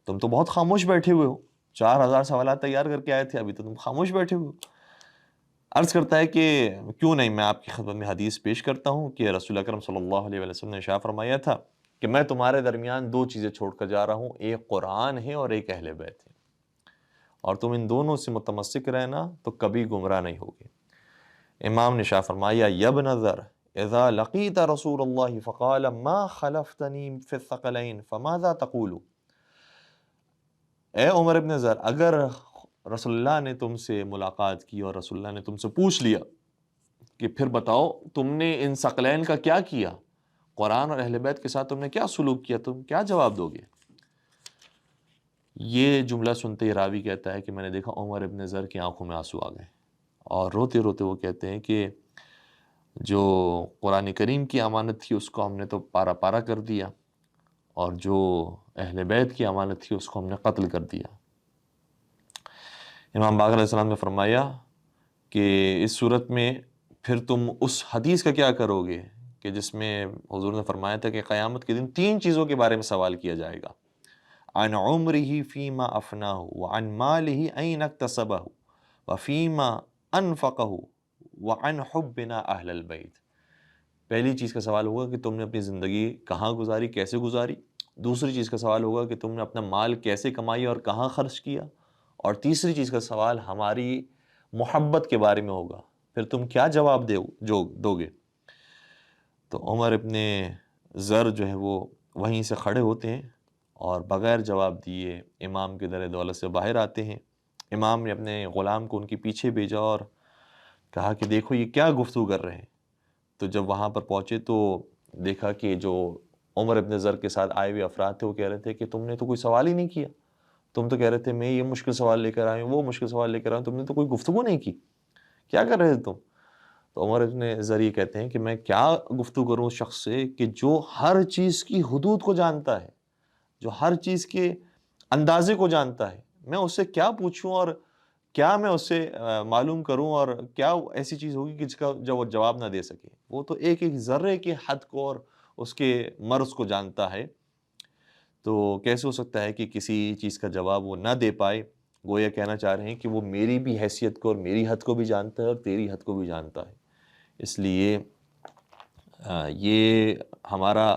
تم تو بہت خاموش بیٹھے ہوئے ہو، 4000 سوالات تیار کر کے آئے تھے، ابھی تو تم خاموش بیٹھے ہوئے ہو۔ عرض کرتا ہے کہ کیوں نہیں، میں آپ کی خدمت میں حدیث پیش کرتا ہوں کہ رسول اکرم صلی اللہ علیہ وسلم نے ارشاد فرمایا تھا کہ میں تمہارے درمیان دو چیزیں چھوڑ کر جا رہا ہوں، ایک قرآن ہے اور ایک اہل بیت ہے، اور تم ان دونوں سے متمسک رہنا تو کبھی گمراہ نہیں ہوگے۔ امام نے ارشاد فرمایا یبن ذر اذا لقیت رسول اللہ فقال ما خلفتنی فی الثقلین فماذا تقول، اے عمر ابن ذر، اگر رسول اللہ نے تم سے ملاقات کی اور رسول اللہ نے تم سے پوچھ لیا کہ پھر بتاؤ تم نے ان ثقلین کا کیا کیا، قرآن اور اہل بیت کے ساتھ تم نے کیا سلوک کیا، تم کیا جواب دو گے؟ یہ جملہ سنتے ہی راوی کہتا ہے کہ میں نے دیکھا عمر ابن ذر کی آنکھوں میں آنسو آ گئے، اور روتے روتے وہ کہتے ہیں کہ جو قرآن کریم کی امانت تھی اس کو ہم نے تو پارا پارا کر دیا، اور جو اہل بیت کی امانت تھی اس کو ہم نے قتل کر دیا۔ امام باقر علیہ السلام نے فرمایا کہ اس صورت میں پھر تم اس حدیث کا کیا کرو گے کہ جس میں حضور نے فرمایا تھا کہ قیامت کے دن 3 چیزوں کے بارے میں سوال کیا جائے گا، عن عمرہ فیما افناہ وعن مالہ این اکتسبہ وفیما انفقہ وعن حبنا اہل البیت۔ پہلی چیز کا سوال ہوگا کہ تم نے اپنی زندگی کہاں گزاری، کیسے گزاری، دوسری چیز کا سوال ہوگا کہ تم نے اپنا مال کیسے کمائی اور کہاں خرچ کیا، اور تیسری چیز کا سوال ہماری محبت کے بارے میں ہوگا، پھر تم کیا جواب دو گے۔ تو عمر ابن ذر جو ہے وہ وہیں سے کھڑے ہوتے ہیں اور بغیر جواب دیے امام کے در دولت سے باہر آتے ہیں۔ امام نے اپنے غلام کو ان کے پیچھے بھیجا اور کہا کہ دیکھو یہ کیا گفتگو کر رہے ہیں۔ تو جب وہاں پر پہنچے تو دیکھا کہ جو عمر ابن ذر کے ساتھ آئے ہوئے افراد تھے وہ کہہ رہے تھے کہ تم نے تو کوئی سوال ہی نہیں کیا، تم تو کہہ رہے تھے میں یہ مشکل سوال لے کر آئے ہوں، وہ مشکل سوال لے کر آئے ہوں، تم نے تو کوئی گفتگو نہیں کی، کیا کر رہے تھے تم؟ تو عمر ابن ذر یہ کہتے ہیں کہ میں کیا گفتگو کروں اس شخص سے کہ جو ہر چیز کی حدود کو جانتا ہے، جو ہر چیز کے اندازے کو جانتا ہے، میں اس سے کیا پوچھوں اور کیا میں اس سے معلوم کروں، اور کیا ایسی چیز ہوگی کہ جس کا جو وہ جواب نہ دے سکے؟ وہ تو ایک ایک ذرے کے حد کو اور اس کے مرض کو جانتا ہے، تو کیسے ہو سکتا ہے کہ کسی چیز کا جواب وہ نہ دے پائے؟ گویا کہنا چاہ رہے ہیں کہ وہ میری بھی حیثیت کو اور میری حد کو بھی جانتا ہے اور تیری حد کو بھی جانتا ہے، اس لیے یہ ہمارا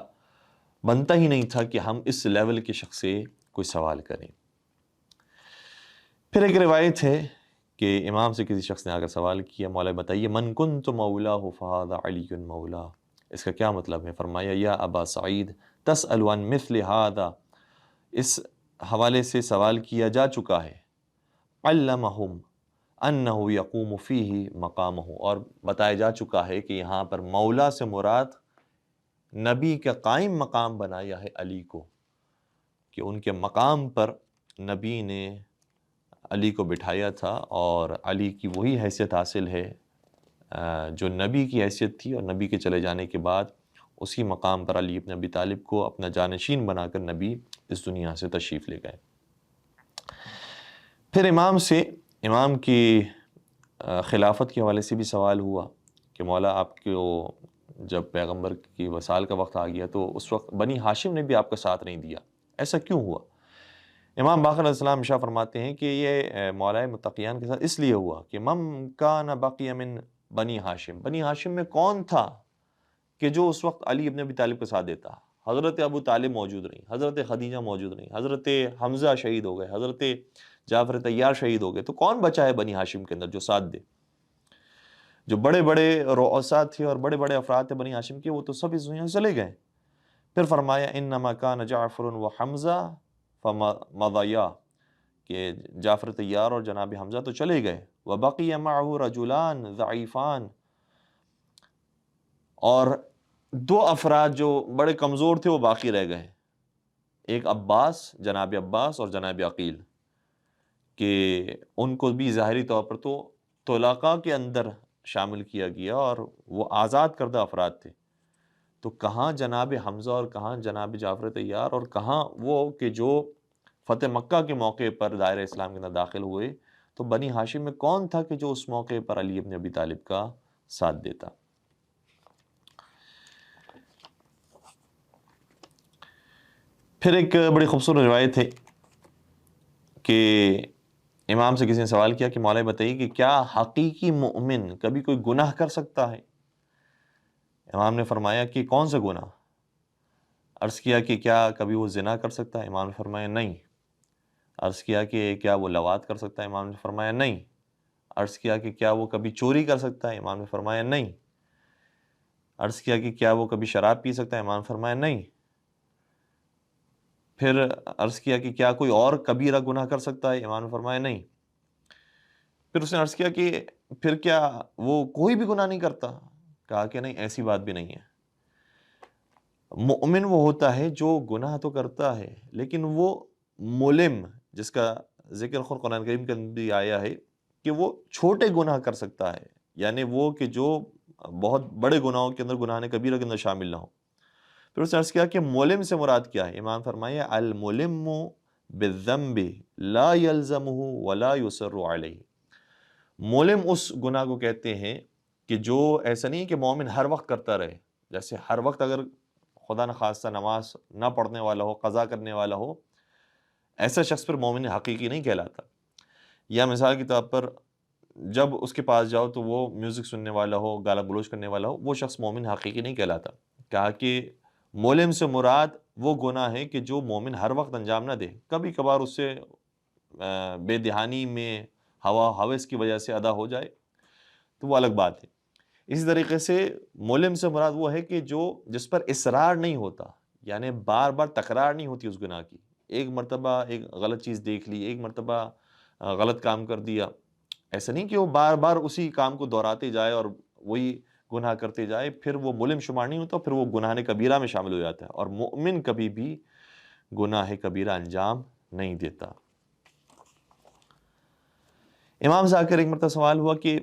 بنتا ہی نہیں تھا کہ ہم اس لیول کے شخص سے کوئی سوال کریں۔ پھر ایک روایت ہے کہ امام سے کسی شخص نے آ کر سوال کیا، مولا بتائیے من کنت مولاہ فہذا علی مولا، اس کا کیا مطلب ہے؟ فرمایا یا ابا سعید تسأل عن مثل ھذا، اس حوالے سے سوال کیا جا چکا ہے، علمہم انہ یقوم فیہ مقامہ، اور بتایا جا چکا ہے کہ یہاں پر مولا سے مراد نبی کا قائم مقام بنایا ہے علی کو، کہ ان کے مقام پر نبی نے علی کو بٹھایا تھا، اور علی کی وہی حیثیت حاصل ہے جو نبی کی حیثیت تھی، اور نبی کے چلے جانے کے بعد اسی مقام پر علی ابن ابی طالب کو اپنا جانشین بنا کر نبی اس دنیا سے تشریف لے گئے۔ پھر امام کی خلافت کے حوالے سے بھی سوال ہوا کہ مولا آپ کو جب پیغمبر کی وصال کا وقت آ گیا تو اس وقت بنی ہاشم نے بھی آپ کا ساتھ نہیں دیا، ایسا کیوں ہوا؟ امام باقر علیہ السلام ارشاد فرماتے ہیں کہ یہ مولائے متقیان کے ساتھ اس لیے ہوا کہ من کان بقی من بنی ہاشم، بنی ہاشم میں کون تھا کہ جو اس وقت علی ابن ابی طالب کے ساتھ دیتا؟ حضرت ابو طالب موجود نہیں، حضرت خدیجہ موجود نہیں، حضرت حمزہ شہید ہو گئے، حضرت جعفر طیار شہید ہو گئے، تو کون بچا ہے بنی ہاشم کے اندر جو ساتھ دے؟ جو بڑے بڑے رؤساء تھے اور بڑے بڑے افراد تھے بنی ہاشم کے، وہ تو سب اس دنیا سے چلے گئے۔ پھر فرمایا انما کان جعفر و حمزہ فمضیا، کہ جعفر طیار اور جناب حمزہ تو چلے گئے، وبقی معه رجلان ضعیفان، اور دو افراد جو بڑے کمزور تھے وہ باقی رہ گئے، ایک عباس، جناب عباس اور جناب عقیل، کہ ان کو بھی ظاہری طور پر تو طلقاء کے اندر شامل کیا گیا اور وہ آزاد کردہ افراد تھے، تو کہاں جناب حمزہ اور کہاں جناب جعفر طیار، اور کہاں وہ کہ جو فتح مکہ کے موقع پر دائرہ اسلام کے اندر داخل ہوئے، تو بنی ہاشم میں کون تھا کہ جو اس موقع پر علی ابن ابی طالب کا ساتھ دیتا؟ پھر ایک بڑی خوبصورت روایت ہے کہ امام سے کسی نے سوال کیا کہ مولا بتائیے کہ کیا حقیقی مومن کبھی کوئی گناہ کر سکتا ہے؟ امام نے فرمایا کہ کون سا گناہ؟ عرض کیا کہ کیا کبھی وہ زنا کر سکتا ہے؟ امام نے فرمایا نہیں۔ عرض کیا کہ کیا وہ لواط کر سکتا ہے؟ امام نے فرمایا نہیں۔ عرض کیا کہ کیا وہ کبھی چوری کر سکتا ہے؟ امام نے فرمایا نہیں۔ عرض کیا کہ کیا وہ کبھی شراب پی سکتا ہے؟ امام نے فرمایا نہیں۔ پھر عرض کیا کہ کیا کوئی اور کبیرہ گناہ کر سکتا ہے؟ امام نے فرمایا نہیں۔ پھر اس نے عرض کیا کہ پھر کیا وہ کوئی بھی گناہ نہیں کرتا؟ کہا کہ نہیں، ایسی بات بھی نہیں ہے۔ مومن وہ ہوتا ہے جو گناہ تو کرتا ہے لیکن وہ ملم، جس کا ذکر خود قرآن کریم کے اندر بھی آیا ہے کہ وہ چھوٹے گناہ کر سکتا ہے، یعنی وہ کہ جو بہت بڑے گناہوں کے اندر، گناہ کبیرہ کے اندر شامل نہ ہو۔ پھر اس نے عرض کیا کہ ملم سے مراد کیا ہے؟ امام فرمایا الملم بالذنب لا يلزمه ولا يصر علیہ، ملم اس گناہ کو کہتے ہیں کہ جو ایسا نہیں کہ مومن ہر وقت کرتا رہے، جیسے ہر وقت اگر خدا نخواستہ نماز نہ پڑھنے والا ہو، قضا کرنے والا ہو، ایسا شخص پر مومن حقیقی نہیں کہلاتا۔ یا مثال کے طور پر جب اس کے پاس جاؤ تو وہ میوزک سننے والا ہو، گالا گلوچ کرنے والا ہو، وہ شخص مومن حقیقی نہیں کہلاتا۔ کہا کہ مولم سے مراد وہ گناہ ہے کہ جو مومن ہر وقت انجام نہ دے، کبھی کبھار اس سے بے دہانی میں ہوس کی وجہ سے ادا ہو جائے تو وہ الگ بات ہے۔ اسی طریقے سے مولم سے مراد وہ ہے کہ جس پر اصرار نہیں ہوتا، یعنی بار بار تکرار نہیں ہوتی اس گناہ کی، ایک مرتبہ ایک غلط چیز دیکھ لی، ایک مرتبہ غلط کام کر دیا، ایسا نہیں کہ وہ بار بار اسی کام کو دہراتے جائے اور وہی گناہ کرتے جائے، پھر وہ ملم شمار نہیں ہوتا، پھر وہ گناہ کبیرہ میں شامل ہو جاتا ہے، اور مومن کبھی بھی گناہ کبیرہ انجام نہیں دیتا۔ امام سے آ کر ایک مرتبہ سوال ہوا کہ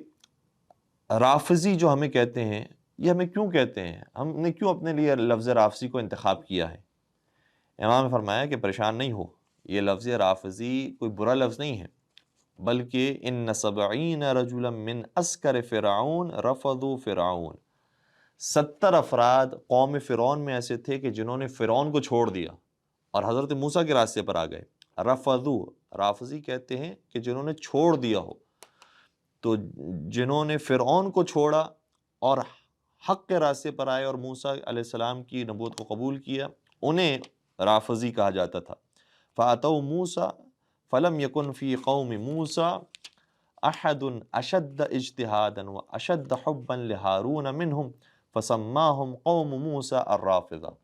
رافضی جو ہمیں کہتے ہیں یہ ہمیں کیوں کہتے ہیں، ہم نے کیوں اپنے لیے لفظ رافضی کو انتخاب کیا ہے؟ امام نے فرمایا کہ پریشان نہیں ہو، یہ لفظ رافضی کوئی برا لفظ نہیں ہے، بلکہ ان 70 رجلا من عسکر فرعون رفضوا فرعون، 70 افراد قوم فرعون میں ایسے تھے کہ جنہوں نے فرعون کو چھوڑ دیا اور حضرت موسیٰ کے راستے پر آ گئے۔ رفضوا، رافضی کہتے ہیں کہ جنہوں نے چھوڑ دیا ہو، تو جنہوں نے فرعون کو چھوڑا اور حق کے راستے پر آئے اور موسیٰ علیہ السلام کی نبوت کو قبول کیا، انہیں رافضی کہا جاتا تھا۔ فَأَتَوْا مُوسَى فَلَمْ يَكُنْ فِي قَوْمِ مُوسَى أَحَدٌ أَشَدَّ اجْتِهَادًا وَأَشَدَّ حُبًّا لِهَارُونَ مِنْهُمْ فَسَمَّاهُمْ قَوْمُ مُوسَى الرَّافِضَةَ،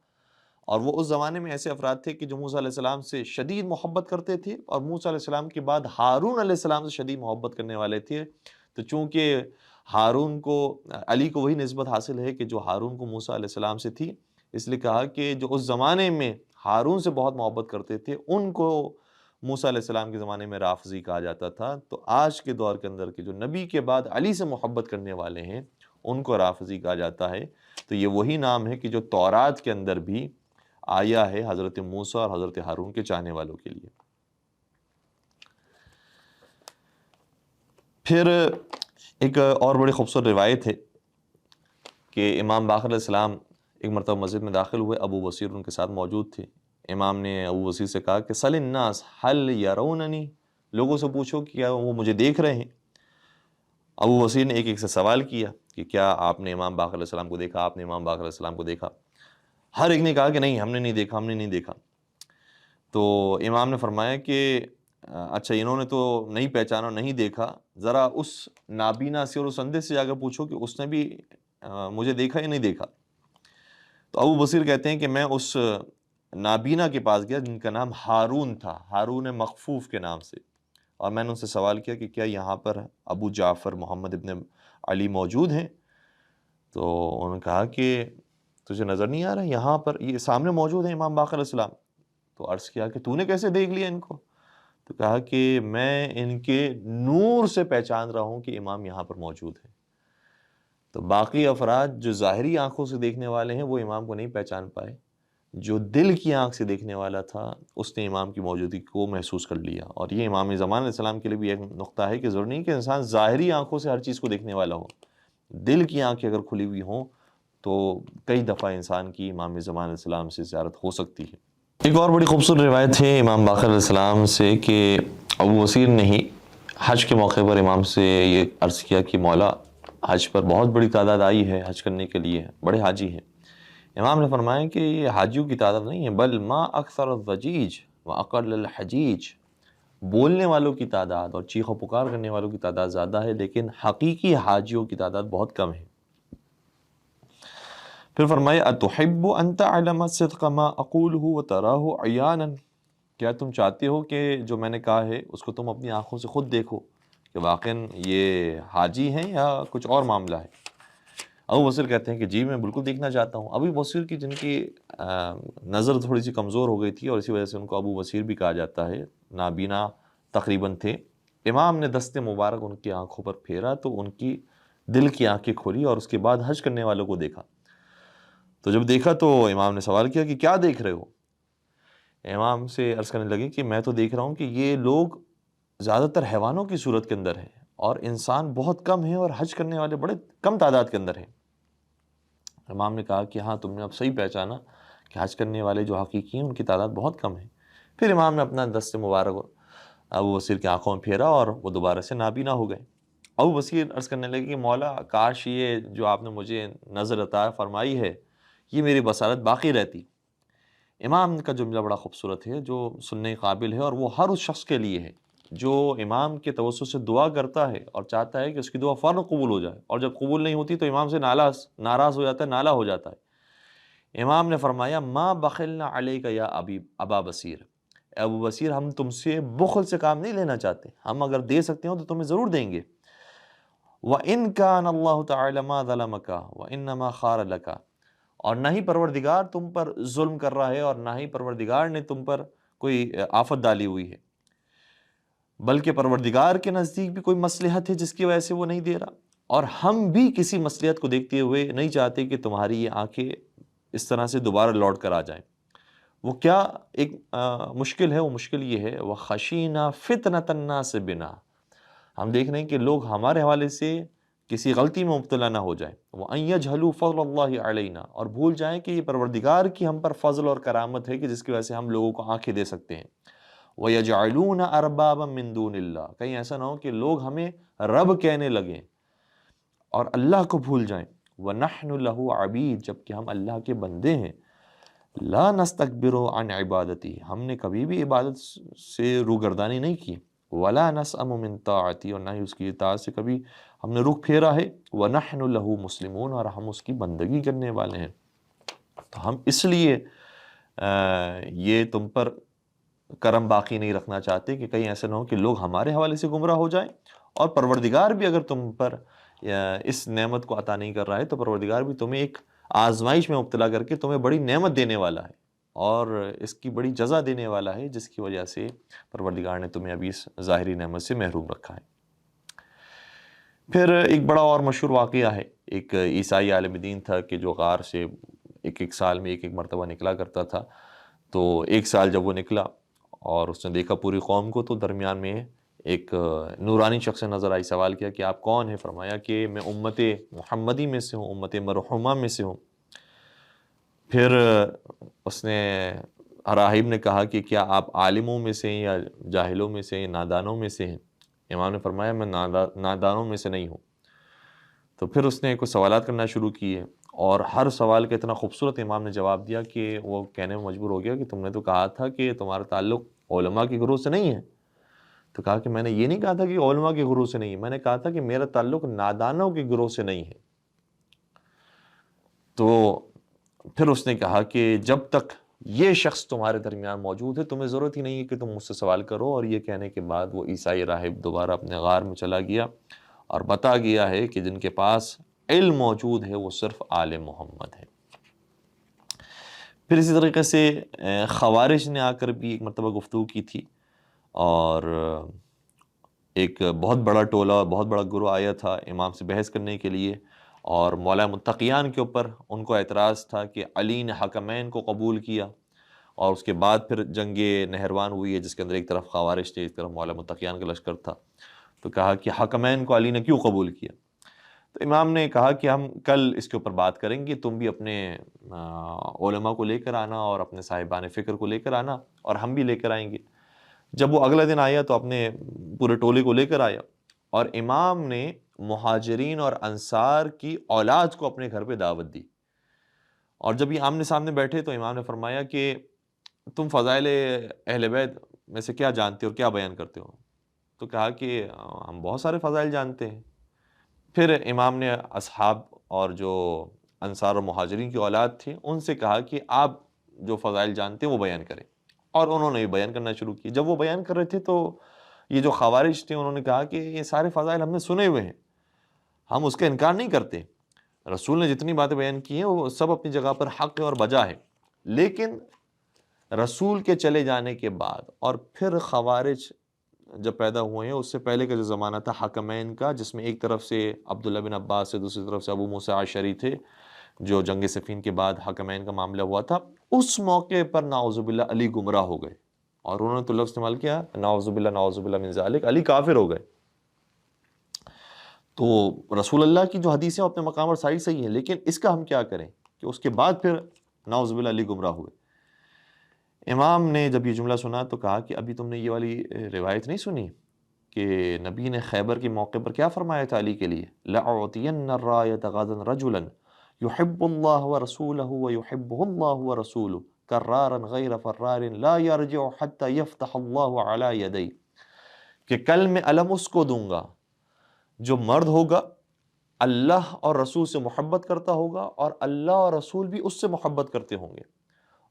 اور وہ اس زمانے میں ایسے افراد تھے کہ جو موسیٰ علیہ السلام سے شدید محبت کرتے تھے، اور موسیٰ علیہ السلام کے بعد ہارون علیہ السلام سے شدید محبت کرنے والے تھے، تو چونکہ ہارون کو، علی کو وہی نسبت حاصل ہے کہ جو ہارون کو موسیٰ علیہ السلام سے تھی، اس لیے کہا کہ جو اس زمانے میں ہارون سے بہت محبت کرتے تھے ان کو موسیٰ علیہ السلام کے زمانے میں رافضی کہا جاتا تھا۔ تو آج کے دور کے اندر کے جو نبی کے بعد علی سے محبت کرنے والے ہیں ان کو رافضی کہا جاتا ہے۔ تو یہ وہی نام ہے کہ جو تورات کے اندر بھی آیا ہے حضرت موسیٰ اور حضرت ہارون کے چاہنے والوں کے لیے۔ پھر ایک اور بڑی خوبصورت روایت ہے کہ امام باقر علیہ السلام ایک مرتبہ مسجد میں داخل ہوئے، ابو بصیر ان کے ساتھ موجود تھے۔ امام نے ابو بصیر سے کہا کہ سل الناس حل یروننی، لوگوں سے پوچھو کہ کیا وہ مجھے دیکھ رہے ہیں۔ ابو بصیر نے ایک ایک سے سوال کیا کہ کیا آپ نے امام باقر علیہ السلام کو دیکھا، آپ نے امام باقر علیہ السلام کو دیکھا؟ ہر ایک نے کہا کہ نہیں، ہم نے نہیں دیکھا، ہم نے نہیں دیکھا۔ تو امام نے فرمایا کہ اچھا انہوں نے تو نہیں پہچانا، نہیں دیکھا، ذرا اس نابینا سے اور اس اندھے سے جا کر پوچھو کہ اس نے بھی مجھے دیکھا یا نہیں دیکھا۔ تو ابو بصیر کہتے ہیں کہ میں اس نابینا کے پاس گیا جن کا نام ہارون تھا، ہارون مخفوف کے نام سے، اور میں نے ان سے سوال کیا کہ کیا یہاں پر ابو جعفر محمد ابن علی موجود ہیں؟ تو انہوں نے کہا کہ تجھے نظر نہیں آ رہا، یہاں پر یہ سامنے موجود ہیں امام باقر علیہ السلام۔ تو عرض کیا کہ تو نے کیسے دیکھ لیا ان کو؟ تو کہا کہ میں ان کے نور سے پہچان رہا ہوں کہ امام یہاں پر موجود ہے۔ تو باقی افراد جو ظاہری آنکھوں سے دیکھنے والے ہیں وہ امام کو نہیں پہچان پائے، جو دل کی آنکھ سے دیکھنے والا تھا اس نے امام کی موجودگی کو محسوس کر لیا۔ اور یہ امام زمان علیہ السلام کے لیے بھی ایک نقطہ ہے کہ ضروری نہیں کہ انسان ظاہری آنکھوں سے ہر چیز کو دیکھنے والا ہو، دل کی آنکھیں اگر کھلی ہوئی ہوں تو کئی دفعہ انسان کی امام زمان علیہ السلام سے زیارت ہو سکتی ہے۔ ایک اور بڑی خوبصورت روایت ہے امام باقر علیہ السلام سے کہ ابو بصیر نے ہی حج کے موقع پر امام سے یہ عرض کیا کہ مولا حج پر بہت بڑی تعداد آئی ہے حج کرنے کے لیے، بڑے حاجی ہیں۔ امام نے فرمایا کہ یہ حاجیوں کی تعداد نہیں ہے، بل ما اکثر الضجیج واقل الحجیج، بولنے والوں کی تعداد اور چیخ و پکار کرنے والوں کی تعداد زیادہ ہے لیکن حقیقی حاجیوں کی تعداد بہت کم ہے۔ پھر فرمایا اتحب ان تعلم صدق ما اقوله وتراه عیانا، کیا تم چاہتے ہو کہ جو میں نے کہا ہے اس کو تم اپنی آنکھوں سے خود دیکھو کہ واقعاً یہ حاجی ہیں یا کچھ اور معاملہ ہے؟ ابو بصیر کہتے ہیں کہ جی میں بالکل دیکھنا چاہتا ہوں۔ ابو بصیر کی جن کی نظر تھوڑی سی کمزور ہو گئی تھی اور اسی وجہ سے ان کو ابو بصیر بھی کہا جاتا ہے، نابینا تقریباً تھے، امام نے دست مبارک ان کی آنکھوں پر پھیرا تو ان کی دل کی آنکھیں کھلی اور اس کے بعد حج کرنے والوں کو دیکھا۔ تو جب دیکھا تو امام نے سوال کیا کہ کیا دیکھ رہے ہو؟ امام سے عرض کرنے لگے کہ میں تو دیکھ رہا ہوں کہ یہ لوگ زیادہ تر حیوانوں کی صورت کے اندر ہیں اور انسان بہت کم ہیں اور حج کرنے والے بڑے کم تعداد کے اندر ہیں۔ امام نے کہا کہ ہاں تم نے اب صحیح پہچانا کہ حج کرنے والے جو حقیقی ہیں ان کی تعداد بہت کم ہے۔ پھر امام نے اپنا دست مبارک ابو بصیر کی آنکھوں میں پھیرا اور وہ دوبارہ سے نابینا ہو گئے۔ ابو بصیر عرض کرنے لگے کہ مولا کاش یہ جو آپ نے مجھے نظر عطا فرمائی ہے یہ میری بصارت باقی رہتی۔ امام کا جملہ بڑا خوبصورت ہے جو سننے قابل ہے اور وہ ہر اس شخص کے لیے ہے جو امام کے توسط سے دعا کرتا ہے اور چاہتا ہے کہ اس کی دعا فوراً قبول ہو جائے، اور جب قبول نہیں ہوتی تو امام سے ناراض ہو جاتا ہے، نالا ہو جاتا ہے۔ امام نے فرمایا ما بخلنا علیک یا ابا بصیر، اے ابو بصیر ہم تم سے بخل سے کام نہیں لینا چاہتے، ہم اگر دے سکتے ہوں تو تمہیں ضرور دیں گے۔ وَإِن كَانَ اللَّهُ تَعَالَى مَا ظَلَمَكَ وَإِنَّمَا خَارَ لَكَ، اور نہ ہی پروردگار تم پر ظلم کر رہا ہے اور نہ ہی پروردگار نے تم پر کوئی آفت ڈالی ہوئی ہے، بلکہ پروردگار کے نزدیک بھی کوئی مصلحت ہے جس کی وجہ سے وہ نہیں دے رہا، اور ہم بھی کسی مصلحت کو دیکھتے ہوئے نہیں چاہتے کہ تمہاری یہ آنکھیں اس طرح سے دوبارہ لوٹ کر آ جائیں۔ وہ کیا ایک مشکل ہے، وہ مشکل یہ ہے وَخَشِينَا فِتْنَةَ النَّاسِ بِنَا، ہم دیکھ رہے ہیں کہ لوگ ہمارے حوالے سے کسی غلطی میں مبتلا نہ ہو جائیں، وَأَن يَجْهَلُوا فَضْلَ اللَّهِ عَلَيْنَا، اور بھول جائیں کہ یہ پروردگار کی ہم پر فضل اور کرامت ہے کہ جس کی وجہ سے ہم لوگوں کو آنکھیں دے سکتے ہیں۔ وَيَجْعَلُونَ أَرْبَابًا مِّن دُونِ اللَّهِ، کہیں ایسا نہ ہو کہ لوگ ہمیں رب کہنے لگیں اور اللہ کو بھول جائیں۔ وَنَحْنُ لَهُ عَبِيدٌ، جبکہ ہم اللہ کے بندے ہیں۔ لا نستكبر عن عبادتی، ہم نے کبھی بھی عبادت سے روگردانی نہیں کی۔ ولا نسأم من طاعتی، اور نہ ہی اس کی اطاعت سے کبھی ہم نے رخ پھیرا ہے۔ ونحن له مسلمون، اور ہم اس کی بندگی کرنے والے ہیں۔ تو ہم اس لیے یہ تم پر کرم باقی نہیں رکھنا چاہتے کہ کہیں ایسا نہ ہو کہ لوگ ہمارے حوالے سے گمراہ ہو جائیں، اور پروردگار بھی اگر تم پر اس نعمت کو عطا نہیں کر رہا ہے تو پروردگار بھی تمہیں ایک آزمائش میں مبتلا کر کے تمہیں بڑی نعمت دینے والا ہے اور اس کی بڑی جزا دینے والا ہے، جس کی وجہ سے پروردگار نے تمہیں ابھی اس ظاہری نعمت سے محروم رکھا ہے۔ پھر ایک بڑا اور مشہور واقعہ ہے، ایک عیسائی عالم دین تھا کہ جو غار سے ایک سال میں ایک مرتبہ نکلا کرتا تھا۔ تو ایک سال جب وہ نکلا اور اس نے دیکھا پوری قوم کو، تو درمیان میں ایک نورانی شخص سے نظر آئی، سوال کیا کہ آپ کون ہیں؟ فرمایا کہ میں امت محمدی میں سے ہوں، امت مرحومہ میں سے ہوں۔ پھر اس نے راہب نے کہا کہ کیا آپ عالموں میں سے ہیں یا جاہلوں میں سے ہیں، نادانوں میں سے ہیں؟ امام نے فرمایا میں نادانوں میں سے نہیں ہوں۔ تو پھر اس نے کچھ سوالات کرنا شروع کیے، اور ہر سوال کا اتنا خوبصورت امام نے جواب دیا کہ وہ کہنے میں مجبور ہو گیا کہ تم نے تو کہا تھا کہ تمہارا تعلق علماء کے گروہ سے نہیں ہے۔ تو کہا کہ میں نے یہ نہیں کہا تھا کہ علماء کے گروہ سے نہیں ہے، میں نے کہا تھا کہ میرا تعلق نادانوں کے گروہ سے نہیں ہے۔ تو پھر اس نے کہا کہ جب تک یہ شخص تمہارے درمیان موجود ہے تمہیں ضرورت ہی نہیں ہے کہ تم مجھ سے سوال کرو۔ اور یہ کہنے کے بعد وہ عیسائی راہب دوبارہ اپنے غار میں چلا گیا، اور بتا گیا ہے کہ جن کے پاس علم موجود ہے وہ صرف آل محمد ہے۔ پھر اسی طریقے سے خوارج نے آ کر بھی ایک مرتبہ گفتگو کی تھی، اور ایک بہت بڑا ٹولہ، بہت بڑا گروہ آیا تھا امام سے بحث کرنے کے لیے، اور مولا متقیان کے اوپر ان کو اعتراض تھا کہ علی نے حکمین کو قبول کیا، اور اس کے بعد پھر جنگ نہروان ہوئی ہے جس کے اندر ایک طرف خوارج تھے، ایک طرف مولا متقیان کا لشکر تھا۔ تو کہا کہ حکمین کو علی نے کیوں قبول کیا؟ تو امام نے کہا کہ ہم کل اس کے اوپر بات کریں گے، تم بھی اپنے علماء کو لے کر آنا اور اپنے صاحبان فکر کو لے کر آنا، اور ہم بھی لے کر آئیں گے۔ جب وہ اگلا دن آیا تو اپنے پورے ٹولے کو لے کر آیا، اور امام نے مہاجرین اور انصار کی اولاد کو اپنے گھر پہ دعوت دی، اور جب یہ آمنے سامنے بیٹھے تو امام نے فرمایا کہ تم فضائل اہل بیت میں سے کیا جانتے ہو اور کیا بیان کرتے ہو؟ تو کہا کہ ہم بہت سارے فضائل جانتے ہیں۔ پھر امام نے اصحاب اور جو انصار اور مہاجرین کی اولاد تھی ان سے کہا کہ آپ جو فضائل جانتے ہیں وہ بیان کریں، اور انہوں نے بھی بیان کرنا شروع کی۔ جب وہ بیان کر رہے تھے تو یہ جو خوارج تھے انہوں نے کہا کہ یہ سارے فضائل ہم نے سنے ہوئے ہیں، ہم اس کا انکار نہیں کرتے، رسول نے جتنی باتیں بیان کی ہیں وہ سب اپنی جگہ پر حق ہے اور بجا ہے، لیکن رسول کے چلے جانے کے بعد اور پھر خوارج جب پیدا ہوئے ہیں، اس سے پہلے کا جو زمانہ تھا حکمین کا، جس میں ایک طرف سے عبداللہ بن عباس سے، دوسری طرف سے ابو موسیٰ اشعری تھے، جو جنگ صفین کے بعد حکمین کا معاملہ ہوا تھا، اس موقع پر نعوذ باللہ علی گمراہ ہو گئے، اور انہوں نے تو لفظ استعمال کیا نعوذ باللہ من ذالک، علی کافر ہو گئے۔ تو رسول اللہ کی جو حدیثیں اپنے مقام پر صحیح ہیں، لیکن اس کا ہم کیا کریں کہ اس کے بعد پھر نعوذ باللہ علی گمراہ ہوئے۔ امام نے جب یہ جملہ سنا تو کہا کہ ابھی تم نے یہ والی روایت نہیں سنی کہ نبی نے خیبر کے موقع پر کیا فرمایا تھا علی کے لیے؟ لَأُعْطِيَنَّ الرَّایَةَ غَدًا رَجُلًا يُحِبُّ اللَّهَ وَرَسُولَهُ وَيُحِبُّهُ اللَّهُ وَرَسُولُهُ كَرَّارًا غَيْرَ فَرَّارٍ لَا يَرْجِعُ حَتَّى يَفْتَحَ اللَّهُ عَلَى يَدَيْهِ، کہ کل میں علم اس کو دوں گا جو مرد ہوگا، اللہ اور رسول سے محبت کرتا ہوگا، اور اللہ اور رسول بھی اس سے محبت کرتے ہوں گے،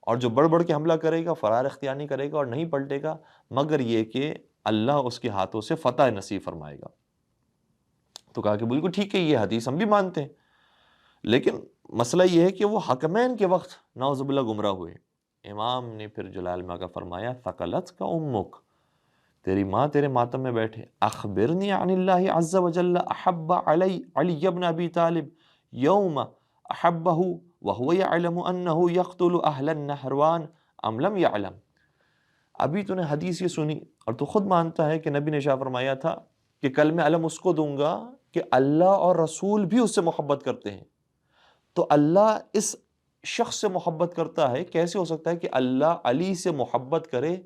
اور جو بڑھ بڑھ کے حملہ کرے گا، فرار اختیار نہیں کرے گا اور نہیں پلٹے گا مگر یہ کہ اللہ اس کے ہاتھوں سے فتح نصیب فرمائے گا۔ تو کہا کہ بالکل ٹھیک ہے، یہ حدیث ہم بھی مانتے ہیں، لیکن مسئلہ یہ ہے کہ وہ حکمین کے وقت نعوذ باللہ گمراہ ہوئے۔ امام نے پھر جلال میں کا فرمایا ثقلتک امک، تیری ماں تیرے ماتم میں بیٹھے، اخبرنی عن اللہ عز وجل احب علی ابن ابی طالب یوم احبہ وہو یعلم انہ یقتل اہل النہروان ام لم یعلم۔ ابھی تو نے حدیث یہ سنی اور تو خود مانتا ہے کہ نبی نے شاہ فرمایا تھا کہ کل میں علم اس کو دوں گا کہ اللہ اور رسول بھی اس سے محبت کرتے ہیں، تو اللہ اس شخص سے محبت کرتا ہے، کیسے ہو سکتا ہے کہ اللہ علی سے محبت کرے؟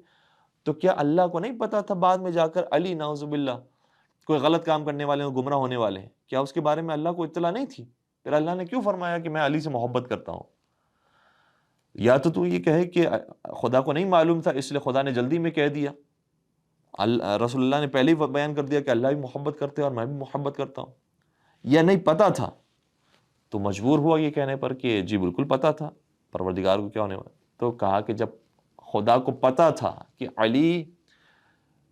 تو کیا اللہ کو نہیں پتا تھا بعد میں جا کر علی نعوذ باللہ کوئی غلط کام کرنے والے ہیں، گمراہ ہونے والے ہیں؟ کیا اس کے بارے میں اللہ کو اطلاع نہیں تھی؟ پھر اللہ نے کیوں فرمایا کہ میں علی سے محبت کرتا ہوں؟ یا تو یہ کہے کہ خدا کو نہیں معلوم تھا اس لیے خدا نے جلدی میں کہہ دیا، رسول اللہ نے پہلے ہی بیان کر دیا کہ اللہ بھی محبت کرتے ہیں اور میں بھی محبت کرتا ہوں، یا نہیں پتا تھا تو مجبور ہوا یہ کہنے پر کہ جی بالکل پتا تھا، پروردگار کو کیا ہونے والا۔ تو کہا کہ جب خدا کو پتا تھا کہ علی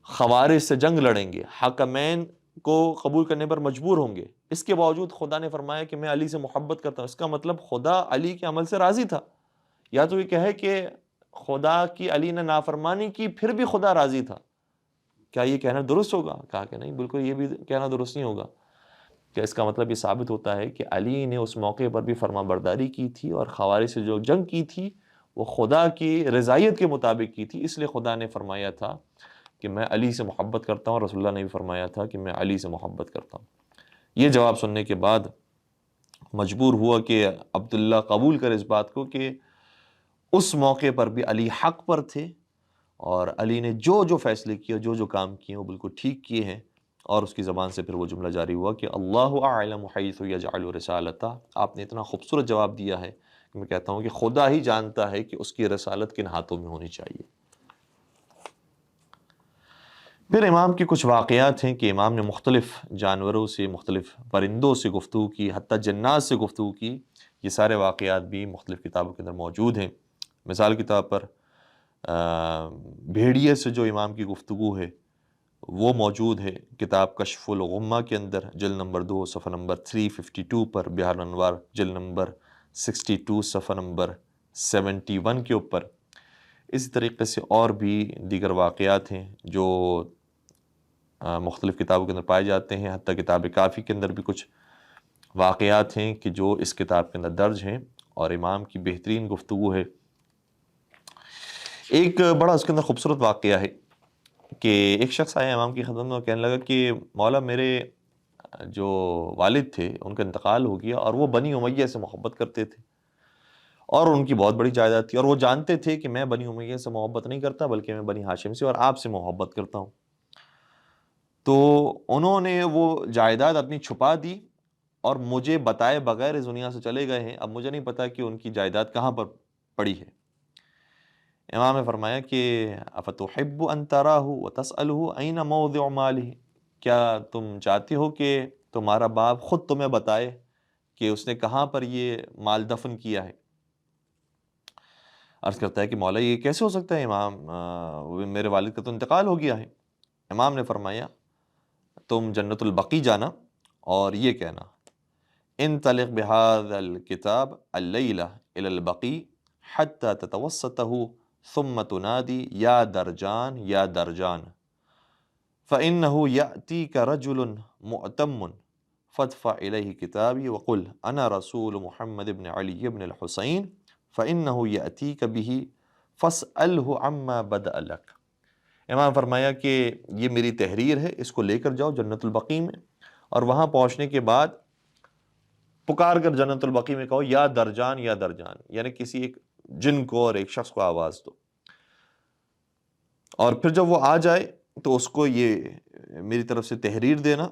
خوارج سے جنگ لڑیں گے، حکمین کو قبول کرنے پر مجبور ہوں گے، اس کے باوجود خدا نے فرمایا کہ میں علی سے محبت کرتا ہوں، اس کا مطلب خدا علی کے عمل سے راضی تھا۔ یا تو یہ کہے کہ خدا کی علی نے نافرمانی کی پھر بھی خدا راضی تھا، کیا یہ کہنا درست ہوگا؟ کہا کہ نہیں، بالکل یہ بھی کہنا درست نہیں ہوگا، کہ اس کا مطلب یہ ثابت ہوتا ہے کہ علی نے اس موقع پر بھی فرما برداری کی تھی، اور خوارج سے جو جنگ کی تھی وہ خدا کی رضایت کے مطابق کی تھی، اس لیے خدا نے فرمایا تھا کہ میں علی سے محبت کرتا ہوں، رسول اللہ نے بھی فرمایا تھا کہ میں علی سے محبت کرتا ہوں۔ یہ جواب سننے کے بعد مجبور ہوا کہ عبداللہ قبول کرے اس بات کو کہ اس موقع پر بھی علی حق پر تھے، اور علی نے جو جو فیصلے کیے، جو جو کام کیے وہ بالکل ٹھیک کیے ہیں، اور اس کی زبان سے پھر وہ جملہ جاری ہوا کہ اللہ اعلم حیث یجعل رسالتہ۔ آپ نے اتنا خوبصورت جواب دیا ہے کہ میں کہتا ہوں کہ خدا ہی جانتا ہے کہ اس کی رسالت کن ہاتھوں میں ہونی چاہیے۔ پھر امام کے کچھ واقعات ہیں کہ امام نے مختلف جانوروں سے، مختلف پرندوں سے گفتگو کی، حتیٰ جنات سے گفتگو کی۔ یہ سارے واقعات بھی مختلف کتابوں کے اندر موجود ہیں۔ مثال کے طور پر بھیڑیے سے جو امام کی گفتگو ہے وہ موجود ہے کتاب کشف الغمہ کے اندر، جلد نمبر 2 صفحہ نمبر 352 پر، بہار الانوار جلد نمبر 62 صفحہ نمبر 71 کے اوپر۔ اسی طریقے سے اور بھی دیگر واقعات ہیں جو مختلف کتابوں کے اندر پائے جاتے ہیں، حتیٰ کتاب کافی کے اندر بھی کچھ واقعات ہیں کہ جو اس کتاب کے اندر درج ہیں، اور امام کی بہترین گفتگو ہے۔ ایک بڑا اس کے اندر خوبصورت واقعہ ہے کہ ایک شخص آیا امام کی خدمت میں، کہنے لگا کہ مولا میرے جو والد تھے ان کا انتقال ہو گیا، اور وہ بنی امیہ سے محبت کرتے تھے، اور ان کی بہت بڑی جائیداد تھی، اور وہ جانتے تھے کہ میں بنی امیہ سے محبت نہیں کرتا بلکہ میں بنی ہاشم سے اور آپ سے محبت کرتا ہوں۔ تو انہوں نے وہ جائیداد اپنی چھپا دی اور مجھے بتائے بغیر اس دنیا سے چلے گئے ہیں۔ اب مجھے نہیں پتا کہ ان کی جائیداد کہاں پر پڑی ہے۔ امام نے فرمایا کہ افتحب ان تراہ وتسألہ این موضع مالہ، کیا تم چاہتے ہو کہ تمہارا باپ خود تمہیں بتائے کہ اس نے کہاں پر یہ مال دفن کیا ہے؟ عرض کرتا ہے کہ مولا یہ کیسے ہو سکتا ہے امام، میرے والد کا تو انتقال ہو گیا ہے۔ امام نے فرمایا تم جنت البقیع جانا اور یہ کہنا انطلق بهذا الكتاب الليلة إلى البقيع حتى تتوسطه ثم تنادي يا درجان يا درجان فإنه يأتيك رجل مؤتم فادفع إليه كتابي وقل أنا رسول محمد بن علي بن الحسين فإنه يأتيك به فاسأله عما بدأ لك۔ امام فرمایا کہ یہ میری تحریر ہے، اس کو لے کر جاؤ جنت البقیع میں، اور وہاں پہنچنے کے بعد پکار کر جنت البقیع میں کہو یا درجان یا درجان، یعنی کسی ایک جن کو اور ایک شخص کو آواز دو، اور پھر جب وہ آ جائے تو اس کو یہ میری طرف سے تحریر دینا،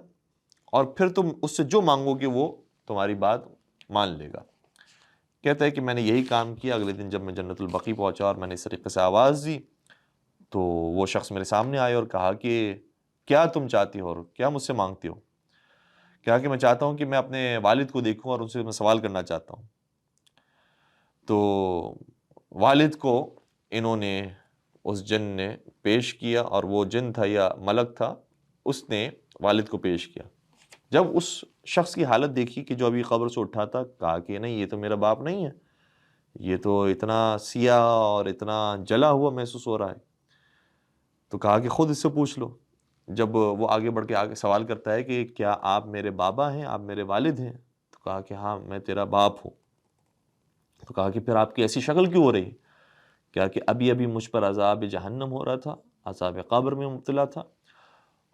اور پھر تم اس سے جو مانگو گے وہ تمہاری بات مان لے گا۔ کہتا ہے کہ میں نے یہی کام کیا۔ اگلے دن جب میں جنت البقیع پہنچا اور میں نے اس طریقے سے آواز دی تو وہ شخص میرے سامنے آئے اور کہا کہ کیا تم چاہتی ہو اور کیا مجھ سے مانگتی ہو؟ کہا کہ میں چاہتا ہوں کہ میں اپنے والد کو دیکھوں اور ان سے میں سوال کرنا چاہتا ہوں۔ تو والد کو انہوں نے، اس جن نے پیش کیا، اور وہ جن تھا یا ملک تھا، اس نے والد کو پیش کیا۔ جب اس شخص کی حالت دیکھی کہ جو ابھی قبر سے اٹھا تھا، کہا کہ نہیں یہ تو میرا باپ نہیں ہے، یہ تو اتنا سیاہ اور اتنا جلا ہوا محسوس ہو رہا ہے۔ تو کہا کہ خود اس سے پوچھ لو۔ جب وہ آگے بڑھ کے آگے سوال کرتا ہے کہ کیا آپ میرے بابا ہیں، آپ میرے والد ہیں؟ تو کہا کہ ہاں میں تیرا باپ ہوں۔ تو کہا کہ پھر آپ کی ایسی شکل کیوں ہو رہی؟ کیا کہ ابھی ابھی مجھ پر عذاب جہنم ہو رہا تھا، عذاب قبر میں مبتلا تھا،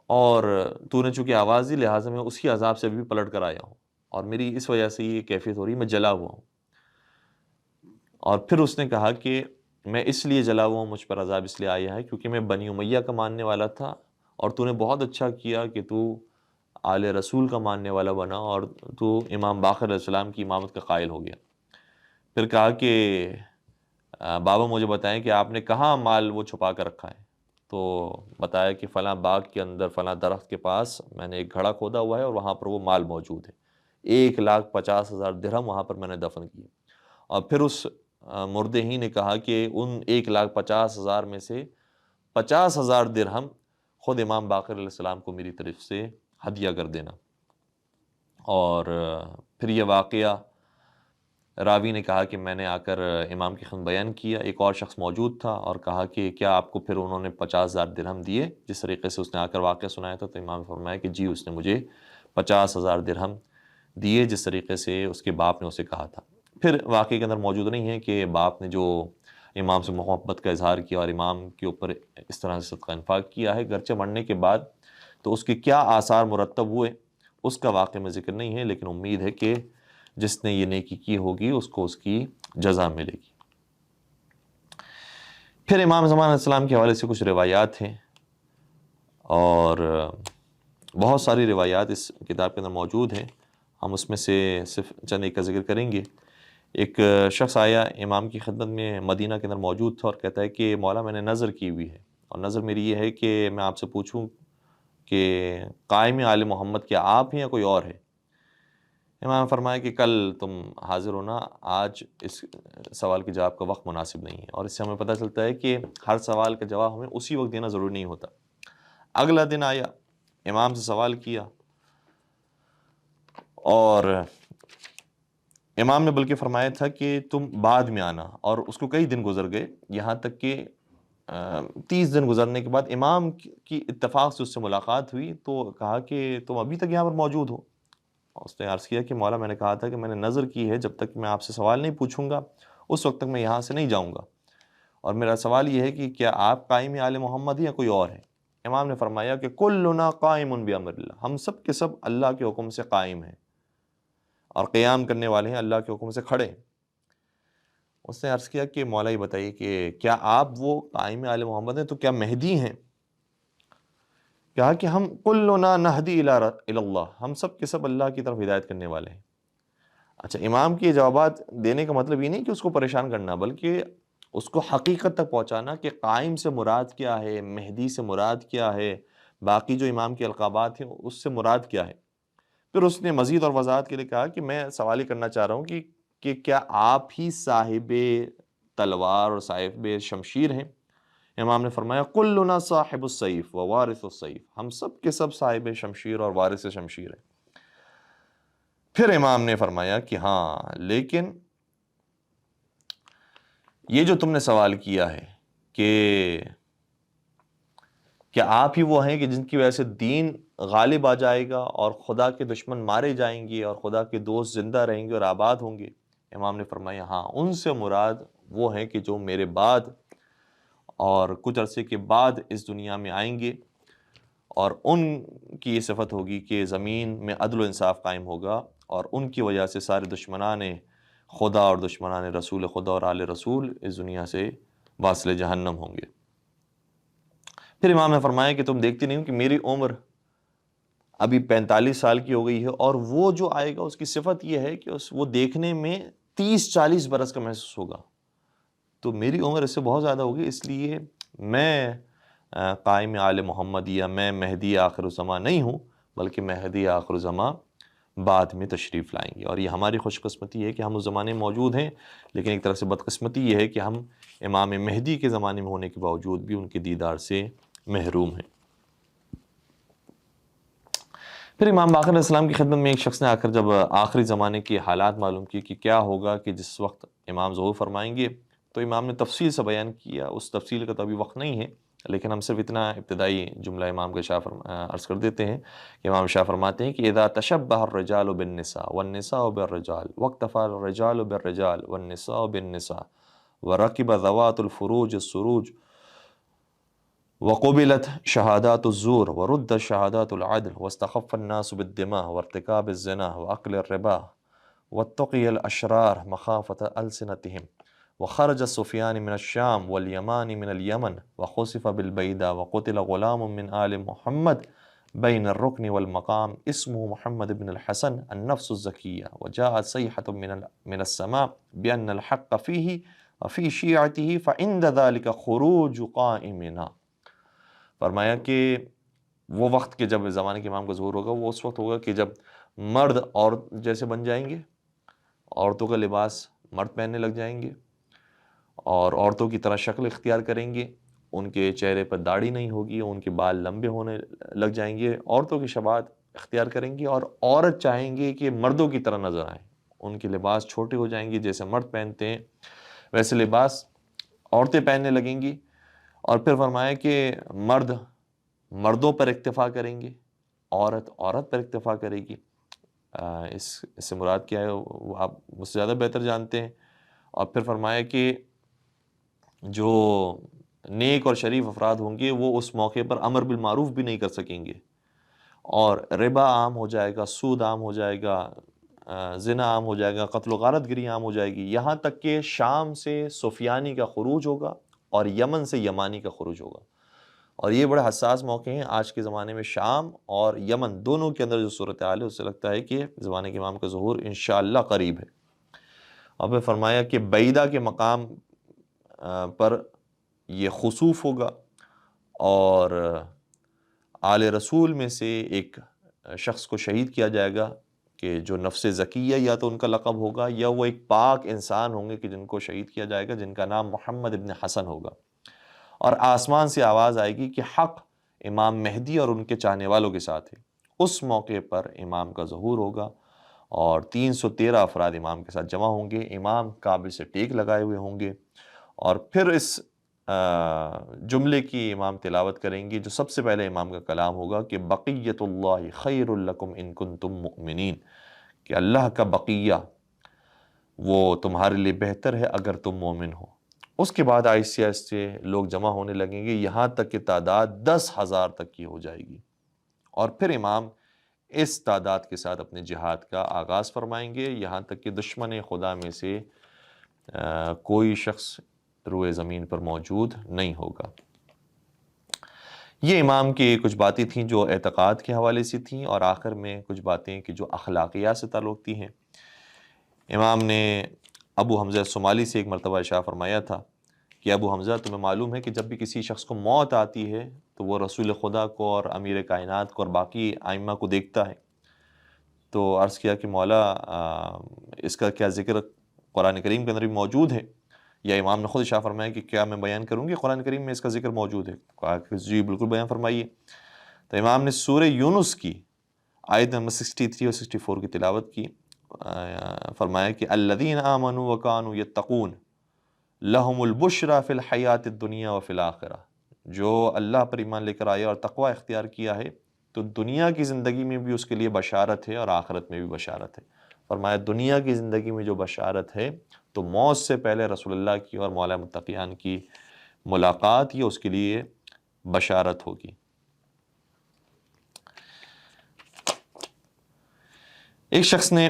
اور تو نے چونکہ آواز دی لہٰذا میں اسی عذاب سے ابھی بھی پلٹ کر آیا ہوں، اور میری اس وجہ سے یہ کیفیت ہو رہی ہے، میں جلا ہوا ہوں۔ اور پھر اس نے کہا کہ میں اس لیے جلا ہوا ہوں، مجھ پر عذاب اس لیے آیا ہے کیونکہ میں بنی امیہ کا ماننے والا تھا، اور تو نے بہت اچھا کیا کہ تو آل رسول کا ماننے والا بنا اور تو امام باقر علیہ السلام کی امامت کا قائل ہو گیا۔ پھر کہا کہ بابا مجھے بتائیں کہ آپ نے کہاں مال وہ چھپا کر رکھا ہے؟ تو بتایا کہ فلاں باغ کے اندر فلاں درخت کے پاس میں نے ایک گھڑا کھودا ہوا ہے اور وہاں پر وہ مال موجود ہے، 1,50,000 درہم وہاں پر میں نے دفن کیے۔ اور پھر اس مردے ہی نے کہا کہ ان 1,50,000 میں سے 50,000 درہم خود امام باقر علیہ السلام کو میری طرف سے ہدیہ کر دینا۔ اور پھر یہ واقعہ راوی نے کہا کہ میں نے آ کر امام کی خدمت بیان کیا، ایک اور شخص موجود تھا اور کہا کہ کیا آپ کو پھر انہوں نے 50,000 درہم دیے جس طریقے سے اس نے آ کر واقعہ سنایا تھا؟ تو امام نے فرمایا کہ جی اس نے مجھے 50,000 درہم دیے جس طریقے سے اس کے باپ نے اسے کہا تھا۔ پھر واقعے کے اندر موجود نہیں ہے کہ باپ نے جو امام سے محبت کا اظہار کیا اور امام کے اوپر اس طرح سے صدقہ انفاق کیا ہے، گرچہ مرنے کے بعد تو اس کے کیا آثار مرتب ہوئے اس کا واقعے میں ذکر نہیں ہے، لیکن امید ہے کہ جس نے یہ نیکی کی ہوگی اس کو اس کی جزا ملے گی۔ پھر امام زمان علیہ السلام کے حوالے سے کچھ روایات ہیں، اور بہت ساری روایات اس کتاب کے اندر موجود ہیں، ہم اس میں سے صرف چند ایک کا ذکر کریں گے۔ ایک شخص آیا امام کی خدمت میں، مدینہ کے اندر موجود تھا، اور کہتا ہے کہ مولا میں نے نظر کی ہوئی ہے، اور نظر میری یہ ہے کہ میں آپ سے پوچھوں کہ قائم آل محمد کیا آپ ہیں یا کوئی اور ہے؟ امام نے فرمایا کہ کل تم حاضر ہونا، آج اس سوال کے جواب کا وقت مناسب نہیں ہے۔ اور اس سے ہمیں پتہ چلتا ہے کہ ہر سوال کا جواب ہمیں اسی وقت دینا ضروری نہیں ہوتا۔ اگلا دن آیا، امام سے سوال کیا، اور امام نے بلکہ فرمایا تھا کہ تم بعد میں آنا، اور اس کو کئی دن گزر گئے، یہاں تک کہ 30 دن گزرنے کے بعد امام کی اتفاق سے اس سے ملاقات ہوئی، تو کہا کہ تم ابھی تک یہاں پر موجود ہو؟ اس نے عرض کیا کہ مولا میں نے کہا تھا کہ میں نے نظر کی ہے جب تک میں آپ سے سوال نہیں پوچھوں گا اس وقت تک میں یہاں سے نہیں جاؤں گا، اور میرا سوال یہ ہے کہ کیا آپ قائم آل محمد ہیں یا کوئی اور ہے؟ امام نے فرمایا کہ کلنا قائم بامر اللہ، ہم سب کے سب اللہ کے حکم سے قائم ہیں اور قیام کرنے والے ہیں، اللہ کے حکم سے کھڑے۔ اس نے عرض کیا کہ مولا یہ بتائیے کہ کیا آپ وہ قائم آل محمد ہیں تو کیا مہدی ہیں؟ کہا کہ ہم کلنا نہدی الی اللہ، ہم سب کے سب اللہ کی طرف ہدایت کرنے والے ہیں۔ اچھا، امام کے جوابات دینے کا مطلب یہ نہیں کہ اس کو پریشان کرنا، بلکہ اس کو حقیقت تک پہنچانا کہ قائم سے مراد کیا ہے، مہدی سے مراد کیا ہے، باقی جو امام کے القابات ہیں اس سے مراد کیا ہے۔ پھر اس نے مزید اور وضاحت کے لیے کہا کہ میں سوال ہی کرنا چاہ رہا ہوں کہ کیا آپ ہی صاحب تلوار اور صاحب شمشیر ہیں؟ امام نے فرمایا کلنا صاحب السیف و وارث السیف، ہم سب کے سب صاحب شمشیر اور وارث شمشیر ہیں۔ پھر امام نے فرمایا کہ ہاں، لیکن یہ جو تم نے سوال کیا ہے کہ کیا آپ ہی وہ ہیں کہ جن کی وجہ سے دین غالب آ جائے گا اور خدا کے دشمن مارے جائیں گے اور خدا کے دوست زندہ رہیں گے اور آباد ہوں گے؟ امام نے فرمایا ہاں، ان سے مراد وہ ہیں کہ جو میرے بعد اور کچھ عرصے کے بعد اس دنیا میں آئیں گے، اور ان کی یہ صفت ہوگی کہ زمین میں عدل و انصاف قائم ہوگا، اور ان کی وجہ سے سارے دشمنان خدا اور دشمنان رسول خدا اور آل رسول اس دنیا سے واصل جہنم ہوں گے۔ پھر امام نے فرمایا کہ تم دیکھتے نہیں ہو کہ میری عمر ابھی 45 سال کی ہو گئی ہے، اور وہ جو آئے گا اس کی صفت یہ ہے کہ وہ دیکھنے میں 30-40 برس کا محسوس ہوگا، تو میری عمر اس سے بہت زیادہ ہوگی، اس لیے میں قائم آل محمد یا میں مہدی آخر الزماں نہیں ہوں، بلکہ مہدی آخر الزماں بعد میں تشریف لائیں گے۔ اور یہ ہماری خوش قسمتی ہے کہ ہم اس زمانے میں موجود ہیں، لیکن ایک طرح سے بدقسمتی یہ ہے کہ ہم امام مہدی کے زمانے میں ہونے کے باوجود بھی ان کے دیدار سے محروم ہیں۔ پھر امام باقر علیہ السلام کی خدمت میں ایک شخص نے آ کر جب آخری زمانے کی حالات معلوم کی کہ کیا ہوگا کہ جس وقت امام ظہور فرمائیں گے، تو امام نے تفصیل سے بیان کیا۔ اس تفصیل کا تو ابھی وقت نہیں ہے، لیکن ہم صرف اتنا ابتدائی جملہ امام کا شاہ عرض کر دیتے ہیں کہ امام شاہ فرماتے ہیں کہ اذا تشبہ الرجال بالنساء والنساء بالرجال واقتفى الرجال بالرجال والنساء بالنساء وركب ذوات الفروج السروج وقبلت شهادات الزور ورد شهادات العدل واستخف الناس بالدماء وارتكاب الزنا وأكل الربا واتقي الأشرار مخافة ألسنتهم وخرج سفيان من الشام واليمان من اليمن وخسف بالبيداء وقتل غلام من آل محمد بين الركن والمقام اسمه محمد بن الحسن النفس الزكية وجاءت صيحة من السماء بأن الحق فيه وفي شيعته فعند ذلك خروج قائمنا۔ فرمایا کہ وہ وقت کہ جب زمانے کے امام کا ظہور ہوگا وہ اس وقت ہوگا کہ جب مرد عورت جیسے بن جائیں گے، عورتوں کا لباس مرد پہننے لگ جائیں گے، اور عورتوں کی طرح شکل اختیار کریں گے، ان کے چہرے پر داڑھی نہیں ہوگی، ان کے بال لمبے ہونے لگ جائیں گے، عورتوں کی شباہت اختیار کریں گی، اور عورت چاہیں گے کہ مردوں کی طرح نظر آئیں، ان کے لباس چھوٹے ہو جائیں گے، جیسے مرد پہنتے ہیں ویسے لباس عورتیں پہننے لگیں گی۔ اور پھر فرمایا کہ مرد مردوں پر اکتفا کریں گے، عورت عورت پر اکتفا کرے گی۔ اس سے مراد کیا ہے وہ آپ مجھ سے زیادہ بہتر جانتے ہیں۔ اور پھر فرمایا کہ جو نیک اور شریف افراد ہوں گے وہ اس موقع پر امر بالمعروف بھی نہیں کر سکیں گے، اور ربا عام ہو جائے گا، سود عام ہو جائے گا، زنا عام ہو جائے گا، قتل و غارت گری عام ہو جائے گی، یہاں تک کہ شام سے سفیانی کا خروج ہوگا اور یمن سے یمانی کا خروج ہوگا۔ اور یہ بڑے حساس موقع ہیں آج کے زمانے میں، شام اور یمن دونوں کے اندر جو صورتحال ہے اس سے لگتا ہے کہ زمانے کے امام کا ظہور انشاءاللہ قریب ہے۔ اور پھر فرمایا کہ بعیدہ کے مقام پر یہ خسوف ہوگا، اور آل رسول میں سے ایک شخص کو شہید کیا جائے گا کہ جو نفس زکیہ یا تو ان کا لقب ہوگا، یا وہ ایک پاک انسان ہوں گے کہ جن کو شہید کیا جائے گا، جن کا نام محمد ابن حسن ہوگا۔ اور آسمان سے آواز آئے گی کہ حق امام مہدی اور ان کے چاہنے والوں کے ساتھ ہے۔ اس موقع پر امام کا ظہور ہوگا اور 313 افراد امام کے ساتھ جمع ہوں گے، امام کعبے سے ٹیک لگائے ہوئے ہوں گے، اور پھر اس جملے کی امام تلاوت کریں گے جو سب سے پہلے امام کا کلام ہوگا کہ بقیت اللہ خیر لکم ان کنتم مؤمنین، کہ اللہ کا بقیہ وہ تمہارے لیے بہتر ہے اگر تم مومن ہو۔ اس کے بعد آہستہ آہستہ لوگ جمع ہونے لگیں گے، یہاں تک کہ تعداد 10,000 تک کی ہو جائے گی، اور پھر امام اس تعداد کے ساتھ اپنے جہاد کا آغاز فرمائیں گے، یہاں تک کہ دشمن خدا میں سے کوئی شخص روئے زمین پر موجود نہیں ہوگا۔ یہ امام کی کچھ باتیں تھیں جو اعتقاد کے حوالے سے تھیں، اور آخر میں کچھ باتیں کہ جو اخلاقیات سے تعلقتی ہیں۔ امام نے ابو حمزہ صومالی سے ایک مرتبہ ارشاد فرمایا تھا کہ ابو حمزہ، تمہیں معلوم ہے کہ جب بھی کسی شخص کو موت آتی ہے تو وہ رسول خدا کو اور امیر کائنات کو اور باقی ائمہ کو دیکھتا ہے۔ تو عرض کیا کہ مولا اس کا کیا ذکر قرآن کریم کے اندر بھی موجود ہے؟ یا امام نے خود ارشاد فرمایا کہ کیا میں بیان کروں گی قرآن کریم میں اس کا ذکر موجود ہے؟ کہا کہ جی بالکل بیان فرمائیے۔ تو امام نے سورہ یونس کی آیت نمبر 63 اور 64 کی تلاوت کی، فرمایا کہ الذین آمنوا وکانوا یتقون لہم البشری فی الحیات الدنیا وفی الآخرہ، جو اللہ پر ایمان لے کر آئے اور تقوی اختیار کیا ہے تو دنیا کی زندگی میں بھی اس کے لیے بشارت ہے اور آخرت میں بھی بشارت ہے۔ فرمایا دنیا کی زندگی میں جو بشارت ہے تو موت سے پہلے رسول اللہ کی اور مولا متقیان کی ملاقات، یہ اس کے لیے بشارت ہوگی۔ ایک شخص نے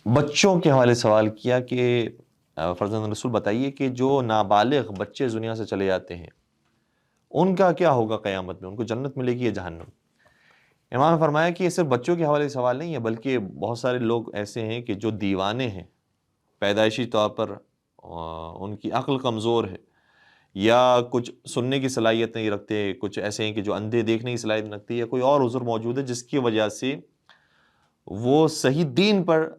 بچوں کے حوالے سوال کیا کہ فرزند رسول بتائیے کہ جو نابالغ بچے دنیا سے چلے جاتے ہیں ان کا کیا ہوگا قیامت میں، ان کو جنت ملے گی یا جہنم؟ امام نے فرمایا کہ یہ صرف بچوں کے حوالے سوال نہیں ہے، بلکہ بہت سارے لوگ ایسے ہیں کہ جو دیوانے ہیں، پیدائشی طور پر ان کی عقل کمزور ہے، یا کچھ سننے کی صلاحیت نہیں رکھتے، کچھ ایسے ہیں کہ جو اندھے دیکھنے کی صلاحیت نہیں رکھتے، یا کوئی اور عذر موجود ہے جس کی وجہ سے وہ صحیح دین پر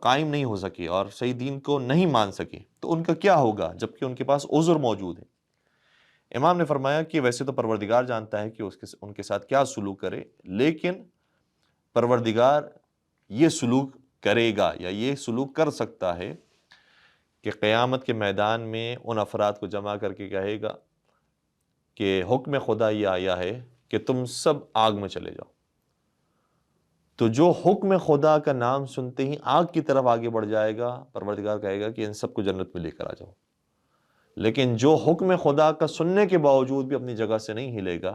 قائم نہیں ہو سکے اور صحیح دین کو نہیں مان سکے، تو ان کا کیا ہوگا جبکہ ان کے پاس عذر موجود ہے؟ امام نے فرمایا کہ ویسے تو پروردگار جانتا ہے کہ ان کے ساتھ کیا سلوک کرے، لیکن پروردگار یہ سلوک کرے گا یا یہ سلوک کر سکتا ہے کہ قیامت کے میدان میں ان افراد کو جمع کر کے کہے گا کہ حکم خدا یہ آیا ہے کہ تم سب آگ میں چلے جاؤ۔ تو جو حکم خدا کا نام سنتے ہی آگ کی طرف آگے بڑھ جائے گا، پروردگار کہے گا کہ ان سب کو جنت میں لے کر آ جاؤ۔ لیکن جو حکم خدا کا سننے کے باوجود بھی اپنی جگہ سے نہیں ہلے گا،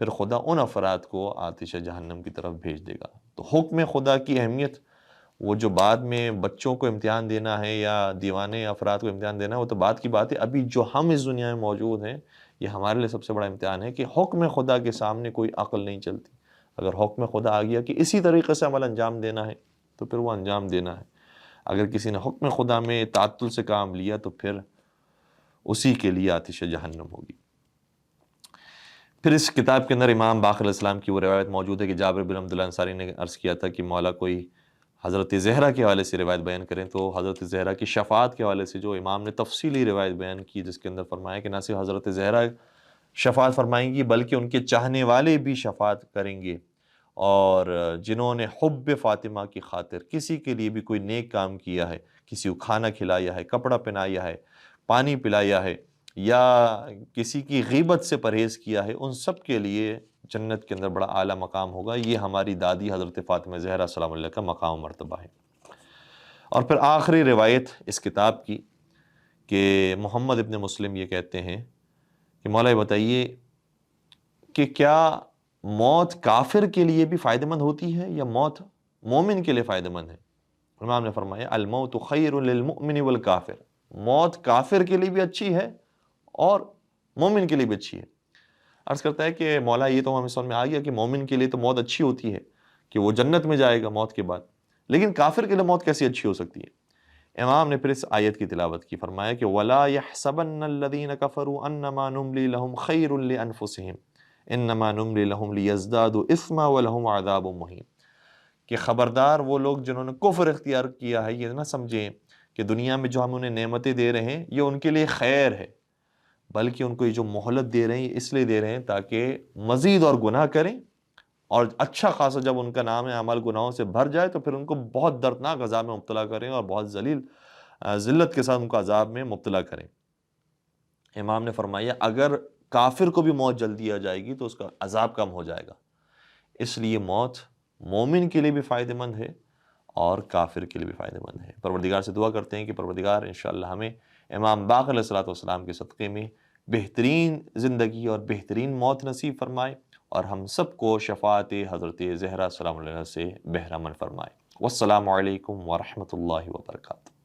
پھر خدا ان افراد کو آتش جہنم کی طرف بھیج دے گا۔ تو حکم خدا کی اہمیت، وہ جو بعد میں بچوں کو امتحان دینا ہے یا دیوانے افراد کو امتحان دینا ہے، وہ تو بعد کی بات ہے۔ ابھی جو ہم اس دنیا میں موجود ہیں، یہ ہمارے لیے سب سے بڑا امتحان ہے کہ حکم خدا کے سامنے کوئی عقل نہیں چلتی۔ اگر حکم خدا آ گیا کہ اسی طریقے سے عمل انجام دینا ہے تو پھر وہ انجام دینا ہے۔ اگر کسی نے حکم خدا میں تعطل سے کام لیا تو پھر اسی کے لیے آتش جہنم ہوگی۔ پھر اس کتاب کے اندر امام باقر علیہ السلام کی وہ روایت موجود ہے کہ جابر بن عبداللہ انصاری نے عرض کیا تھا کہ مولا کوئی حضرت زہرا کے حوالے سے روایت بیان کریں، تو حضرت زہرا کی شفاعت کے حوالے سے جو امام نے تفصیلی روایت بیان کی، جس کے اندر فرمایا کہ نہ صرف حضرت زہرا شفاعت فرمائیں گی بلکہ ان کے چاہنے والے بھی شفاعت کریں گے، اور جنہوں نے حب فاطمہ کی خاطر کسی کے لیے بھی کوئی نیک کام کیا ہے، کسی کو کھانا کھلایا ہے، کپڑا پہنایا ہے، پانی پلایا ہے، یا کسی کی غیبت سے پرہیز کیا ہے، ان سب کے لیے جنت کے اندر بڑا اعلیٰ مقام ہوگا۔ یہ ہماری دادی حضرت فاطمہ زہرا سلام اللہ کا مقام و مرتبہ ہے۔ اور پھر آخری روایت اس کتاب کی کہ محمد ابن مسلم یہ کہتے ہیں کہ مولا بتائیے کہ کیا موت کافر کے لیے بھی فائدہ مند ہوتی ہے یا موت مومن کے لیے فائدہ مند ہے؟ امام نے فرمایا الموت خیر للمؤمن والکافر، موت کافر کے لیے بھی اچھی ہے اور مومن کے لیے بھی اچھی ہے۔ عرض کرتا ہے کہ مولا یہ تو ہمیں سمجھ میں آ گیا کہ مومن کے لیے تو موت اچھی ہوتی ہے کہ وہ جنت میں جائے گا موت کے بعد، لیکن کافر کے لیے موت کیسی اچھی ہو سکتی ہے؟ امام نے پھر اس آیت کی تلاوت کی، فرمایا کہ وَلَا يَحْسَبَنَّ الَّذِينَ كَفَرُوا أَنَّمَا نُمْلِي لَهُمْ خَيْرٌ لِأَنفُسِهِمْ إِنَّمَا نُمْلِي لَهُمْ لِيَزْدَادُوا إِثْمًا وَلَهُمْ عَذَابٌ مُهِينٌ کہ خبردار وہ لوگ جنہوں نے کفر اختیار کیا ہے یہ نہ سمجھیں کہ دنیا میں جو ہم انہیں نعمتیں دے رہے ہیں یہ ان کے لیے خیر ہے، بلکہ ان کو یہ جو مہلت دے رہے ہیں یہ اس لیے دے رہے ہیں تاکہ مزید اور گناہ کریں، اور اچھا خاصا جب ان کا نام عمل گناہوں سے بھر جائے تو پھر ان کو بہت دردناک عذاب میں مبتلا کریں اور بہت ذلت کے ساتھ ان کو عذاب میں مبتلا کریں۔ امام نے فرمایا اگر کافر کو بھی موت جلدی آ جائے گی تو اس کا عذاب کم ہو جائے گا، اس لیے موت مومن کے لیے بھی فائدہ مند ہے اور کافر کے لیے بھی فائدہ مند ہے۔ پروردگار سے دعا کرتے ہیں کہ پروردگار انشاءاللہ ہمیں امام باقر علیہ السلام کے صدقے میں بہترین زندگی اور بہترین موت نصیب فرمائے، اور ہم سب کو شفاعت حضرت زہرا سلام علیہ سے بہرہ مند فرمائے۔ والسلام علیکم ورحمۃ اللہ وبرکاتہ۔